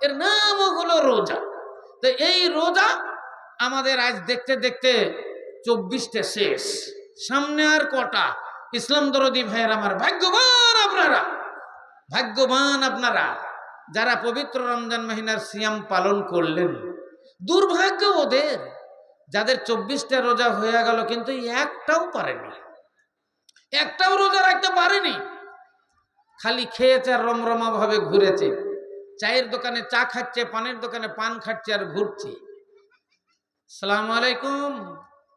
এর নাম হলো রোজা। তো এই রোজা আমাদের আজ দেখতে দেখতে 24টা শেষ, সামনে আর কটা? ইসলাম দরদি ভাইয়ের আমার, ভাগ্যবান আপনারা, ভাগ্যবান আপনারা যারা পবিত্র রমজান মহিনার সিয়াম পালন করলেন। দুর্ভাগ্য ওদের যাদের 24টা রোজা হয়ে গেল কিন্তু একটাও পারেনি, একটাও রোজা রাখতে পারেনি। খালি খেয়েছে আর রমরমা ভাবে ঘুরেছে। চায়ের দোকানে চা খাচ্ছে, পানের দোকানে পান খাচ্ছে আর ঘুরছে। আসসালামু আলাইকুম,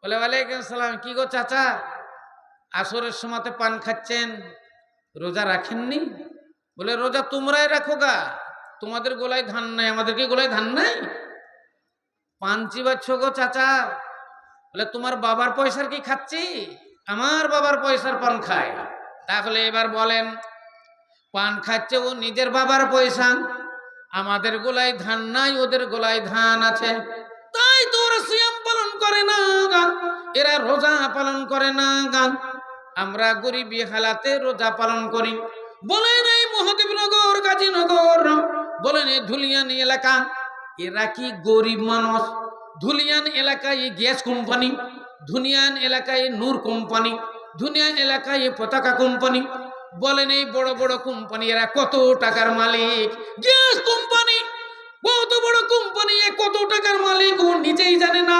বলে ওয়ালাইকুম সালাম। কি গো চাচা, আসরের সময়তে পান খাচ্ছেন, রোজা রাখেননি? বলে রোজা তোমরাই রাখো গা, তোমাদের গোলায় ধান নাই, আমাদের কি গোলায় ধান নাই? পান চিবাচ্ছ গো চাচা। বলে তোমার বাবার পয়সার কি খাচ্ছি? আমার বাবার পয়সার পান খায়। তাহলে এবার বলেন, পান খাচ্ছে ও নিজের বাবার পয়সা, আমাদের গোলায় ধান নাই, ওদের গোলায় ধান আছে, তাই তো ওরা সিয়াম পালন করে না। এরা রোজা পালন করে না। আমরা গরিবী হালাতে রোজা পালন করি। বলেন এই মহাদেবনগর, গাজীনগর, বলেন এই ধুলিয়ান এলাকা, এরা কি গরিব মানুষ? ধুলিয়ান এলাকায় গ্যাস কোম্পানি, ধুলিয়ান এলাকায় নূর কোম্পানি, ধুলিয়ান এলাকায় পতাকা কোম্পানি, বলেন এই বড় বড় কোম্পানি এরা কত টাকার মালিক? গ্যাস কোম্পানি কত বড় কোম্পানি, কত টাকার মালিক ও নিজেই জানে না।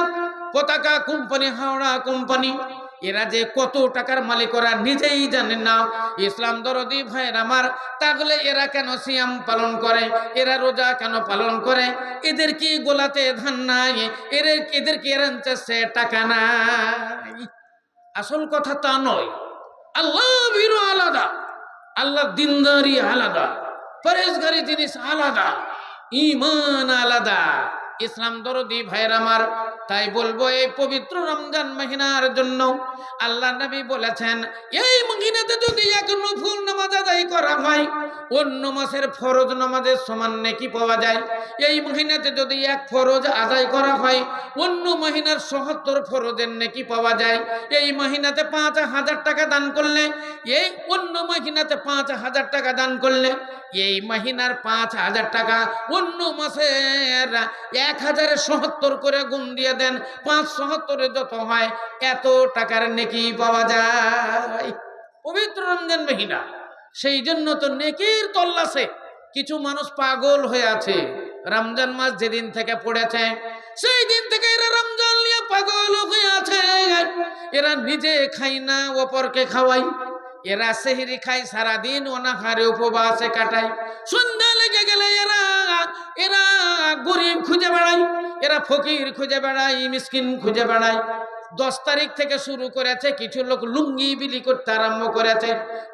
পতাকা কোম্পানি, হাওড়া কোম্পানি, এরা যে কত টাকার মালিক ওরা নিজেই জানে না। ইসলাম দরদি ভাইয়ের আমার, তাহলে এরা কেন সিয়াম পালন করে? এরা রোজা কেন পালন করে? এদের কি গোলাতে ধান নাই? এদের কি এরাঞ্চে টাকা নাই? আসল কথা তা নয়। আল্লাহ ভীরু আলাদা, আল্লাহ দিনদারি আলাদা, পরেশগারি জিনিস আলাদা, ঈমান আলাদা। ইসলাম দরদি ভাইয়ের আমার, তাই বলবো এই পবিত্র রমজান মহিনার জন্য আল্লাহ নবী বলেছেন, এই মহিনাতে যদি এক নফল নামাজ আদায় করা হয় অন্য মাসের ফরজ নামাজের সমান নেকি পাওয়া যায়। এই মহিনাতে যদি এক ফরজ আদায় করা হয় অন্য মহিনার ৭৭ ফরজের নেকি পাওয়া যায়। এই মহিনাতে ৫,০০০ টাকা দান করলে, এই অন্য মহিনাতে ৫,০০০ টাকা দান করলে, এই মহিনার ৫,০০০ টাকা অন্য মাসের ১,০৭০ করে গুণ দিয়ে দেন, ৫৭০ যত হয় এত টাকার নেকি পাওয়া যায়। পবিত্র রমজান মহিনা, সেই জন্য তো নেকির তল্লাশে কিছু মানুষ পাগল হয়ে আছে। রমজান মাস যেদিন থেকে পড়েছে সেই দিন থেকে এরা রমজান নিয়ে পাগল হয়ে আছে। এরা নিজে খায় না, অপরকে খাওয়াই। এরা সেহরি খায়, সারাদিন অনাহারে উপবাসে কাটায়। সন্ধ্যা লেগে গেলে এরা গরিব খুঁজে বেড়ায়, এরা ফকির খুঁজে বেড়ায়, মিসকিন খুঁজে বেড়ায়। 10 তারিখ থেকে শুরু করেছে, কিছু লোক লুঙ্গি বিলি করতে আরম্ভ করেছে,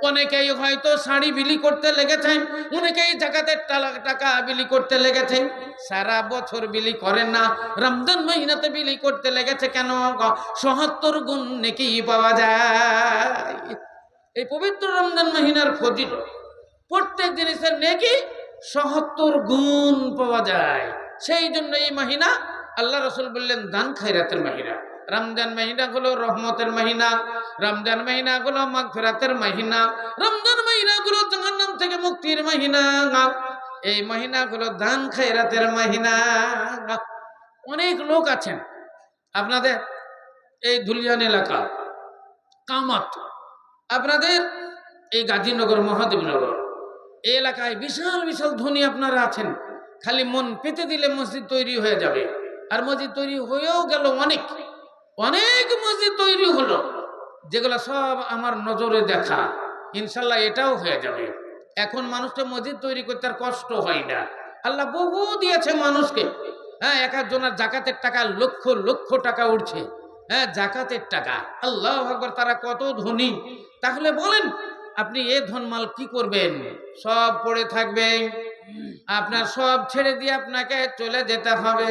অনেকেই হয়তো শাড়ি বিলি করতে লেগেছে, অনেকেই জাকাতের টাকা বিলি করতে লেগেছে। সারা বছর বিলি করে না, রমজান মহিনাতে বিলি করতে লেগেছে কেন? ৭৭ গুণ নেকি পাওয়া যায়। এই পবিত্র রমজান মহিনার ফজিলত, প্রত্যেক জিনিসের নেকি ৭৭ গুণ পাওয়া যায়। সেই জন্য এই মহিনা আল্লাহ রসুল বললেন দান খায়রাতের মহিনা। রমজান মহিনা হলো রহমতের মহিনা, রমজান মহিনা হলো মাগফিরাতের মহিনা, রমজান মহিনা হলো জাহান্নাম থেকে মুক্তির মহিনা, এই মহিনা হলো দান খায়রাতের মহিনা। অনেক লোক আছেন আপনাদের এই ধুলিয়ান এলাকা, কামাত, আপনাদের এই গাজীনগর, মহাদেবনগর এই এলাকায় বিশাল বিশাল ধনী আপনারা আছেন। খালি মন পেতে দিলে মসজিদ তৈরি হয়ে যাবে। আর মসজিদ তৈরি হয়েও গেল, অনেক অনেক মসজিদ তৈরি হলো, যেগুলো সব আমার নজরে দেখা। ইনশাল্লাহ এটাও হয়ে যাবে। এখন মানুষকে মসজিদ তৈরি করতে আর কষ্ট হয় না। আল্লাহ বহু দিয়েছে মানুষকে। হ্যাঁ, এক একজনের জাকাতের টাকা লক্ষ লক্ষ টাকা উঠছে। হ্যাঁ, জাকাতের টাকা, আল্লাহ আকবার, তারা কত ধনী। তাহলে বলেন আপনি এ ধনমাল কি করবেন? সব পড়ে থাকবে, আপনার সব ছেড়ে দিয়ে আপনাকে চলে যেতে হবে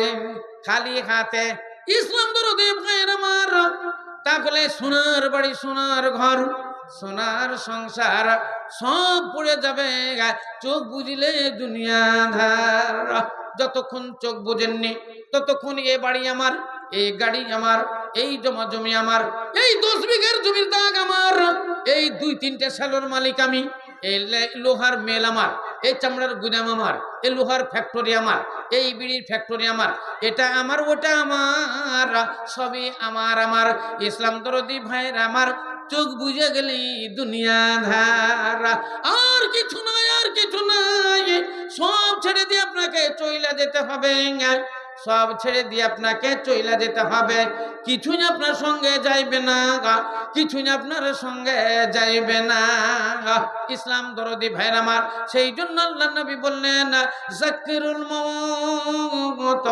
খালি হাতে। ইসলাম দরদি ভাইয়ের আমার, তাহলে সোনার বাড়ি, সোনার ঘর, সোনার সংসার সব পড়ে যাবে। চোখ বুঝলে দুনিয়াদার। যতক্ষণ চোখ বুঝেননি ততক্ষণ এ বাড়ি আমার, এই গাড়ি আমার, এই জমা জমি আমার, এই 10 বিঘার জমির দাগ আমার, এই 2-3টে সেলোর মালিক আমি, এই লোহার মেল আমার, এই চামড়ার গুদাম আমার, এই লোহার ফ্যাক্টরি আমার, এই বিড়ির ফ্যাক্টরি আমার, এটা আমার, ওটা আমার, সবই আমার আমার। ইসলাম দরদি ভাইয়ের আমার, চোখ বুঝে গেলি দুনিয়াদার। আর কিছু নাই, আর কিছু নাই। সব ছেড়ে দিয়ে আপনাকে চইলা যেতে হবে, সব ছেড়ে দিয়ে আপনাকে চইলা যেতে হবে। কিছুই আপনার সঙ্গে যাইবে না, কিছুই আপনার সঙ্গে যাইবে না। ইসলাম দরদি ভাইয়ের আমার, সেই জন্য আল্লাহ নবী বললেন যাকিরুল মউত,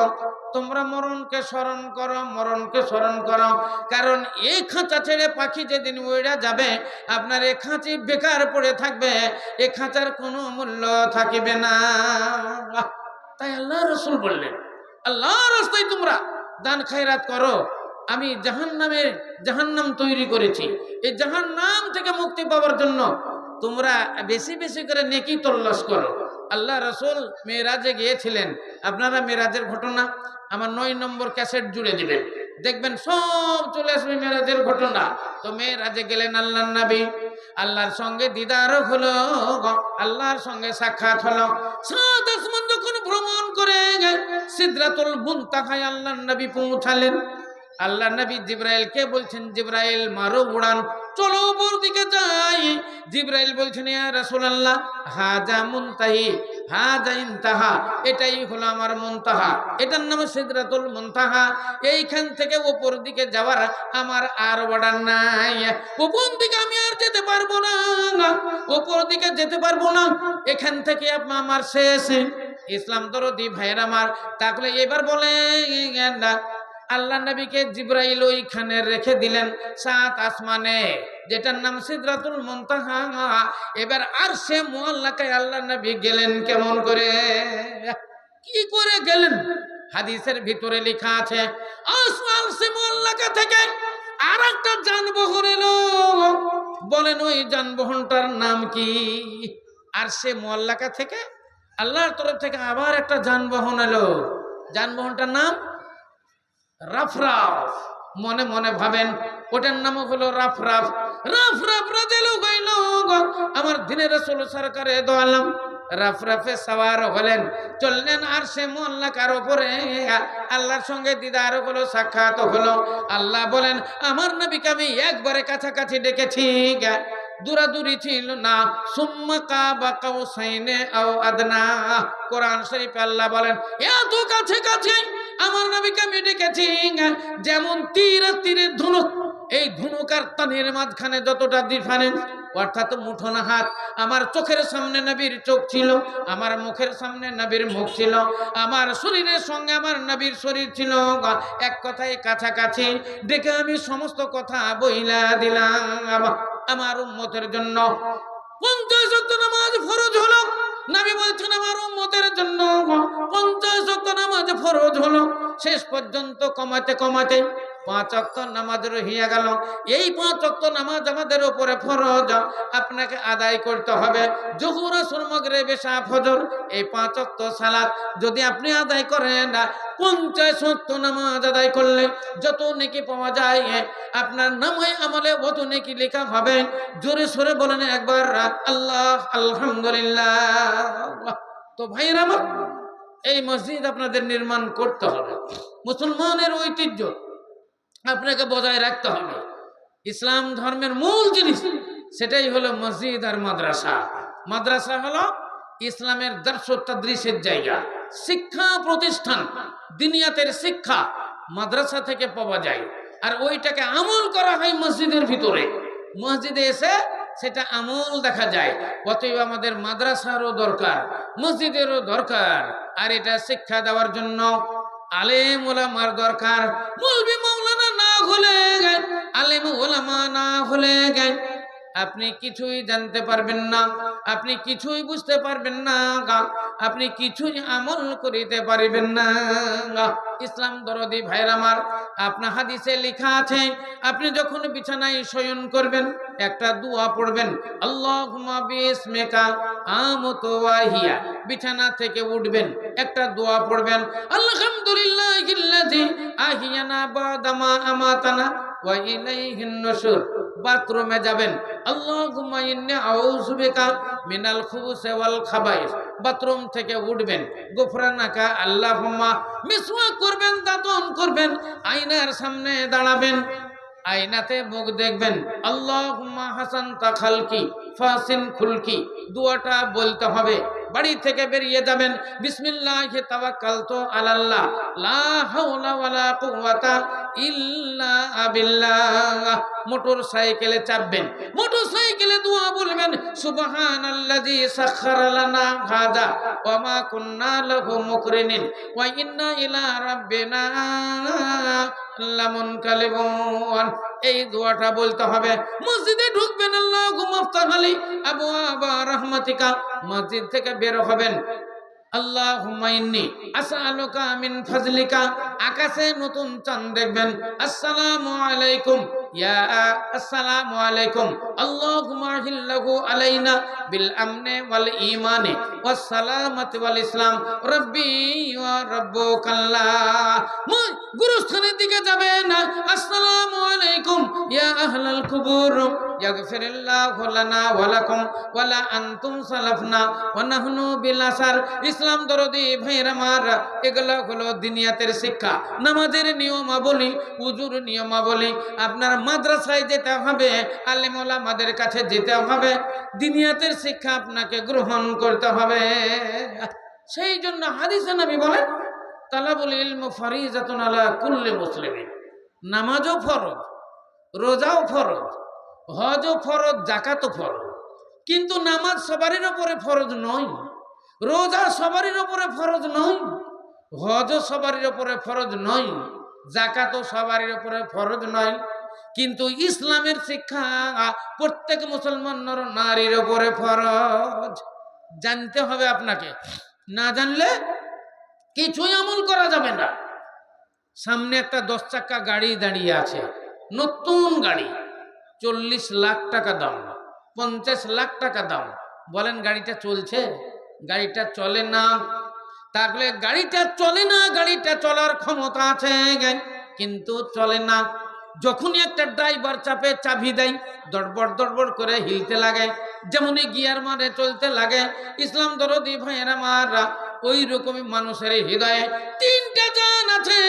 তোমরা মরণকে স্মরণ করো, মরণকে স্মরণ করো। কারণ এই খাঁচা ছেড়ে পাখি যেদিন উড়ে যাবে, আপনার এই খাঁচি বেকার পড়ে থাকবে, এই খাঁচার কোনো মূল্য থাকিবে না। তাই আল্লাহ রাসূল বললেন, আল্লাহর রাস্তায় তোমরা দান খায়রাত করো। আমি জাহান্নাম তৈরি করেছি, এই জাহান্নাম থেকে মুক্তি পাওয়ার জন্য তোমরা বেশি বেশি করে নেকি তল্লাশ করো। আল্লাহ রাসূল মেরাজে গিয়েছিলেন। আপনারা মেরাজের ঘটনা আমার 9 নম্বর ক্যাসেট জুড়ে দিবেন। দেখবেন সব চলে আসবে মেরাজের ঘটনা। তো মেরাজে গেলেন আল্লাহর নবী, আল্লাহর সঙ্গে দিদার হলো, আল্লাহর সঙ্গে সাক্ষাৎ হলো। সাত আসমান যখন ভ্রমণ করে সিদরাতুল মুনতাহায় আল্লাহর নবী পৌঁছালেন। আল্লাহ নবী জিবরাইলকে বলছেন, জিবরাইল মারো উড়ান, চলো উপর দিকে যাই। জিবরাইল বলছেন, ইয়া রাসূলুল্লাহ হাজা মুনতাহি হাজা ইনতাহা, এটাই হলো আমার মুনতাহা, এটার নাম সিদরাতুল মুনতাহা। এইখান থেকে উপর দিকে যাওয়ার আমার আর অর্ডার নাই, উপর দিকে আমি আর যেতে পারবো না, উপর দিকে যেতে পারবো না, এখান থেকে আমার শেষ। ইসলাম দরদি ভাইয়ের আমার, তাহলে এবার বলেন না, আল্লাহ নবীকে জিবরাইল ওইখানে রেখে দিলেন সাত আসমানে, যেটার নাম সিদরাতুল মুনতাহা। এবার আরশে মুআল্লাকায় আল্লাহ নবী গেলেন কেমন করে, কি করে গেলেন? হাদিসের ভিতরে লেখা আছে আরশে মুআল্লাকা থেকে আর একটা যানবাহন এলো। বলেন ওই যানবাহনটার নাম কি? আরশে মুআল্লাকা থেকে আল্লাহর তরফ থেকে আবার একটা যানবাহন এলো, যানবাহনটার নাম রাফরাফ। মনে মনে ভাবেন ওটার নাম হলো রাফরাফ। রাফরাফ রাজেল হইল আমার দিনের রাসূল সরকারে দো আলম, রাফরাফে সওয়ার হলেন, চললেন আরশে মুআল্লাকার উপরে। আল্লাহর সঙ্গে দিদার হলো, সাক্ষাৎ হলো। আল্লাহ বলেন আমার নবীকে আমি একবারে কাছাকাছি ডেকেছি, দূরাদূরি ছিল না। সুম্মা কাবা কাউসাইনে আও আদনা, কোরআন শরীফে আল্লাহ বলেন এত কাছে কাছে আমার নবীকে আমি ডেকেছি, যেমন তীর আর তীরের ধনুক, এই ধনুক আর তানের মাঝখানে যতটা ডিফারেন্স, অর্থাৎ মুঠোনা হাত। আমার চোখের সামনে নবীর চোখ ছিল, আমার মুখের সামনে নবীর মুখ ছিল, আমার শরীরের সঙ্গে আমার নবীর শরীর ছিল, এক কথায় কাছাকাছি। ডেকে আমি সমস্ত কথা বইলা দিলাম। আমার উম্মতের জন্য 50 ওয়াক্ত নামাজ ফরজ হলো। নবী বলছেন আমার উম্মতের জন্য 50 ওয়াক্ত নামাজ ফরজ হলো। শেষ পর্যন্ত কমাতে কমাতে 5 ওয়াক্ত নামাজ রহিয়া গেল। এই 5 ওয়াক্ত নামাজ আমাদের উপরে ফরজ, আপনাকে আদায় করতে হবে। জোহর, আসর, মাগরিব, ইশা, ফজর, এই 5 ওয়াক্ত সালাত যদি আপনি আদায় করেন, 50 ওয়াক্ত নামাজ আদায় করলে যত নেকি পাওয়া যায় আপনার নামে আমলে অত নেকি লেখা হবে। জোরে সোরে বলেন একবার আল্লাহ আলহামদুলিল্লাহ। তো ভাইয়েরা আমার, এই মসজিদ আপনাদের নির্মাণ করতে হবে। মুসলমানের ঐতিহ্য আপনাকে বজায় রাখতে হবে। ইসলাম ধর্মের মূল জিনিস সেটাই হলো মসজিদ আর মাদ্রাসা। মাদ্রাসা হলো ইসলামের দর্শ তাদরিসের জায়গা, শিক্ষা প্রতিষ্ঠান। দুনিয়াতের শিক্ষা মাদ্রাসা থেকে পাওয়া যায়, আর ওইটাকে আমল করা হয় মসজিদের ভিতরে। মসজিদে এসে সেটা আমল দেখা যায়। অতএব আমাদের মাদ্রাসারও দরকার, মসজিদেরও দরকার। আর এটা শিক্ষা দেওয়ার জন্য আলেম ওলামার দরকার। মৌলবি মাওলানা না হলে, আলেম ওলামা না হলে আপনি কিছুই জানতে পারবেন না, আপনি কিছুই বুঝতে পারবেন না, আপনি কিছুই আমল করিতে পারবেন না। ইসলাম দরদি ভাইরা আমার, আপনার হাদিসে লেখা আছে আপনি যখন বিছানায় শয়ন করবেন একটা দোয়া পড়বেন, আল্লাহুম্মা বিসমিকা আমুতু ওয়া হিয়া। বিছানা থেকে উঠবেন একটা দোয়া পড়বেন, আলহামদুলিল্লাহিল্লাযী আহিয়ানা বাদামা আমাতানা ওয়া ইলাইহিন নুশুর। বাথরুমে যাবেন, আল্লাহুম্মা ইন্নী আউযু বিকা মিনাল খুবুসি ওয়াল খাবাইস। বাথরুম থেকে উঠবেন, গুফরানাকা আল্লাহুম্মা। মিসওয়াক করবেন, দাঁতন করবেন, আয়নার সামনে দাঁড়াবেন, আয়নাতে মুখ দেখবেন, আল্লাহুম্মা হাসানতা খালকি ফাসিন খুলকি। দোয়াটা বলতে হবে। বাড়ি থেকে বেরিয়ে যাবেন, বিসমিল্লাহি তাওয়াক্কালতু আলাল্লাহ লা হাওলা ওয়ালা কুওয়াতা ইল্লা বিল্লাহ। মোটর সাইকেলে চাপবেন, মোটর সাইকেলে দোয়া বলবেন, সুবহানাল্লাযী সাখখারা লানা হাযা ওয়া মা কুন্না লাহু মুকরিনিন ওয়া ইন্না ইলা রাব্বিনা লামুনকালিবুন। এই দোয়াটা বলতে হবে। মসজিদে ঢুকবেন, আল্লাহুম্মা আফতাহলি আবওয়াবা রাহমাতিকা। মসজিদ থেকে বের হবেন, আল্লাহুম্মা ইন্নী আসআলুকা মিন ফাজলিকা। আকাশে নতুন চাঁদ দেখবেন, আসসালামু আলাইকুম ইয়া আসসালামু আলাইকুম আল্লাহুম্মা হিল্লাহু আলাইনা বিল আমনি ওয়াল ঈমানি ওয়াসসালামাতি ওয়াল ইসলাম রব্বি ওয়া রাব্বুকাল্লাহ। গুরুস্থানের দিকে যাবেন, আসসালামু আলাইকুম ইয়া আহলাল কুবুর ইয়াগফিরুল্লাহু লানা ওয়া লাকুম ওয়া লা আনতুম সালাফনা ওয়া নাহনু বিল আসার। ইসলাম দরদি ভাইরা আমার, এগুলো হলো দিনিয়াতের শিক্ষা, নামাজের নিয়মাবলী, উজুর নিয়মাবলী। আপনার মাদ্রাসায় যেতে হবে, আলেম ওলামাদের কাছে যেতে হবে, দিনিয়াতের শিক্ষা আপনাকে গ্রহণ করতে হবে। সেই জন্য হাদিসে নবী বলেন, তালাবুল ইলম ফারিজাতুন আলা কুল্লি মুসলিমিন। নামাজও ফরজ, রোজাও ফরজ, হজও ফরজ, যাকাতও ফরজ। কিন্তু নামাজ সবারই উপরে ফরজ নয়, রোজা সবারই উপরে ফরজ নয়, হজও সবারই উপরে ফরজ নয়, যাকাতও সবারই উপরে ফরজ নয়। কিন্তু ইসলামের শিক্ষা প্রত্যেক মুসলমান নর নারীর উপরে ফরজ। জানতে হবে আপনাকে, না জানলে কিছুই আমল করা যাবে না। সামনে একটা 10 চাকা গাড়ি দাঁড়িয়ে আছে, নতুন গাড়ি, 40 লাখ টাকা দাম, 50 লাখ টাকা দাম। বলেন গাড়িটা চলছে? গাড়িটা চলে না। তাহলে গাড়িটা চলে না, গাড়িটা চলার ক্ষমতা আছে কিন্তু চলে না। যখনই একটা ড্রাইভার চাপে, চাবি দেয়, দড়বড় দড়বড় করে হিলতে লাগে, যেমনই গিয়ার মারে চলতে লাগে। ইসলাম দরদি ভাইয়েরা মারা, ওই রকমই মানুষের হৃদয়ে 3টা জান আছে।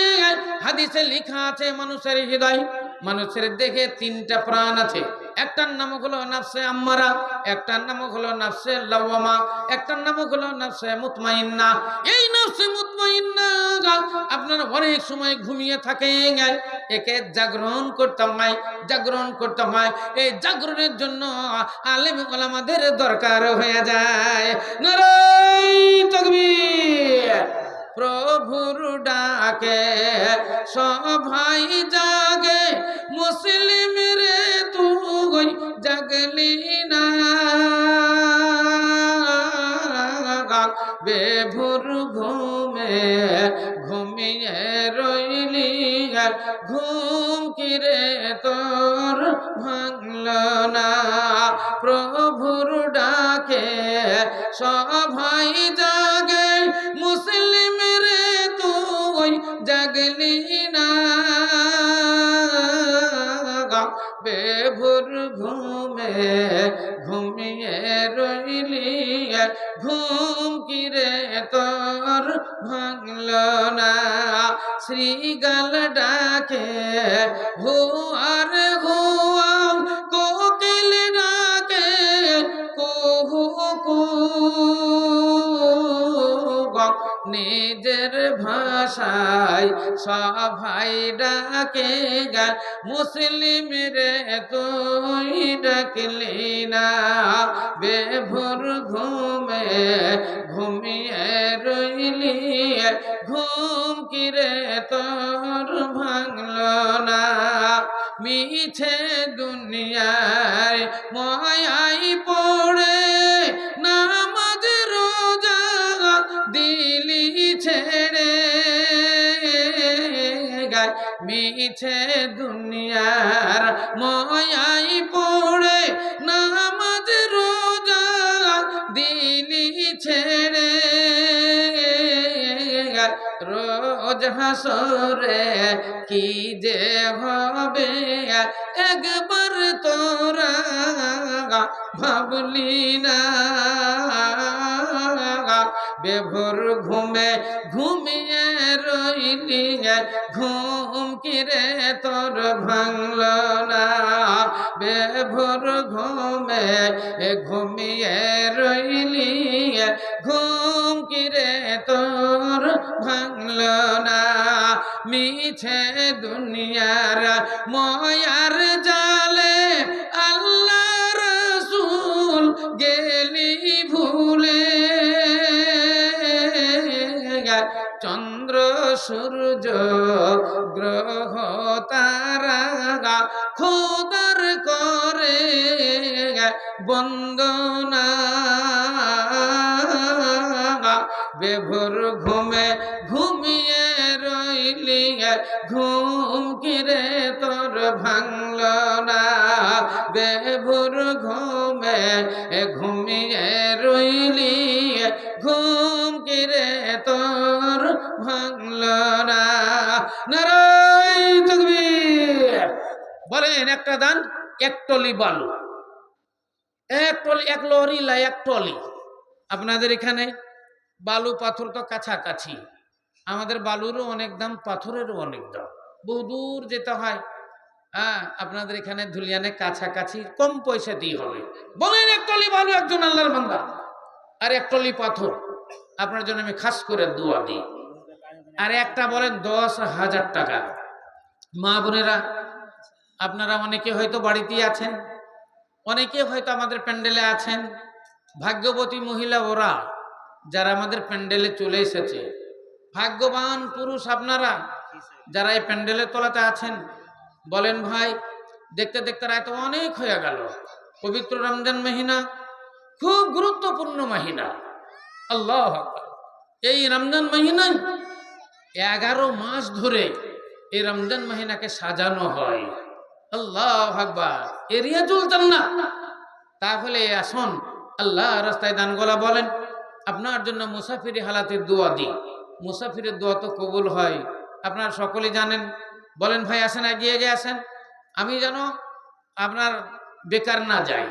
হাদিসে লেখা আছে মানুষের হৃদয়, মানুষের দেহে 3টা প্রাণ আছে। একটার নাম হলো নাফসে আম্মারা, একটার নাম হলো নাফসে লাওয়ামা, একটার নাম হলো নাফসে মুতমাইন্না। এই নাফসে মুতমাইন্না আপনারা অনেক সময় ঘুমিয়ে থাকেন, একে জাগরণ করতে হয়, জাগরণ করতে হয়। এই জাগরণের জন্য আলেম ওলামাদের দরকার হয়ে যায়। নারায়ে তাকবীর। প্রভুর ডাকে সবাই জাগে, মুসলিম রে তুই জাগলি না। বেভোর ঘুমে ঘুমিয়ে রইলি, ঘুম কিরে তোর ভাঙল না। প্রভুর ডাকে সবাই জাগে, মুসলিম রে তুই জাগলি না। বেভোর ঘুমে ঘুমিয়ে রইলি, ঘুম কিরে তোর ভাঙল না। শ্রীগাল ডাকে হুয়ার হুয়া, কোকিল ডাকে কুহু কুহু। নিজের ভাষায় সবাই ডাকে, মুসলিম রে তুই ডাকলি না। বেভোর ঘুমে ঘুমিয়ে রইলি, ঘুম কিরে তোর ভাঙল না। মিছে দুনিয়ায় মায়াই পড়ে, নামাজ রোজা দিলি ছেড়ে। মিছে দুনিয়ার মায়াই পড়ে, নামাজ রোজা দিলি ছেড়ে। রোজ হাসরে কি যে হবে, একবার তোরা ভাবলি না। বেভোর ঘুমে ঘুমিয়ে রইলি, ঘুম কিরে তোর ভাঙল না। বেভোর ঘুমে ঘুমিয়ে রইলি, ঘুম কিরে তোর ভাঙল না। মিছে দুনিয়ার মায়ার জালে, আল্লাহ রাসূল গেলি ভুলে। চন্দ্র সূর্য গ্রহ তারা খোদার করে বন্দনা। বেভোর ঘুমে ঘুমিয়ে রইলি, ঘুম কিরে তোর ভাঙল না। বেভোর ঘুমে ঘুমিয়ে রইলি, ঘুম কিরে তোর ভাঙল না। নারায়ে তাকবীর। বলেন একটা দান, এক টলি বালু, এক টলি, এক লরি লা এক টলি। আপনাদের এখানে বালু পাথর তো কাছাকাছি, আমাদের বালুরও অনেক দাম, পাথরেরও অনেক দাম, বহু দূর যেতে হয়। হ্যাঁ, আপনাদের এখানে ধুলিয়ানে কাছাকাছি, কম পয়সা দিয়ে হবে। বলেন এক টলি বালু একজন আল্লাহর বান্দা, আর এক টলি পাথর আপনার জন্য আমি খাস করে দোয়া দিই। আর একটা বলেন 10,000 টাকা। মা বোনেরা, আপনারা অনেকে হয়তো বাড়িতেই আছেন, অনেকে হয়তো আমাদের প্যান্ডেলে আছেন। ভাগ্যবতী মহিলা ওরা যারা আমাদের প্যান্ডেলে চলে এসেছে, ভাগ্যবান পুরুষ আপনারা যারা এই প্যান্ডেলের তলাতে আছেন। বলেন ভাই, দেখতে দেখতে রাত অনেক হয়ে গেল। পবিত্র রমজান মহিনা খুব গুরুত্বপূর্ণ মহিনা। আল্লাহ আকবার। এই রমজান মহিনায় 11 মাস ধরে এই রমজান মহিনাকে সাজানো হয়। আল্লাহ আকবার। এরিয়াতুল জান্নাহ। তাহলে আসুন আল্লাহ রাস্তায় দান গলা বলেন, আপনার জন্য মুসাফিরি হালাতে দোয়া দিই। মুসাফিরের দোয়া তো কবুল হয়, আপনার সকলেই জানেন। বলেন ভাই আসেন, এগিয়ে গিয়ে আসেন, আমি যেন আপনার বেকার না যাই।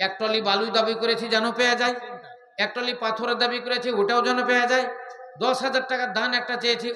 এক টলি বালু দাবি করেছি যেন পেয়ে যায়, এক টলি পাথরের দাবি করেছি ওটাও যেন পেয়ে যায়। 10,000 টাকার দান একটা চেয়েছি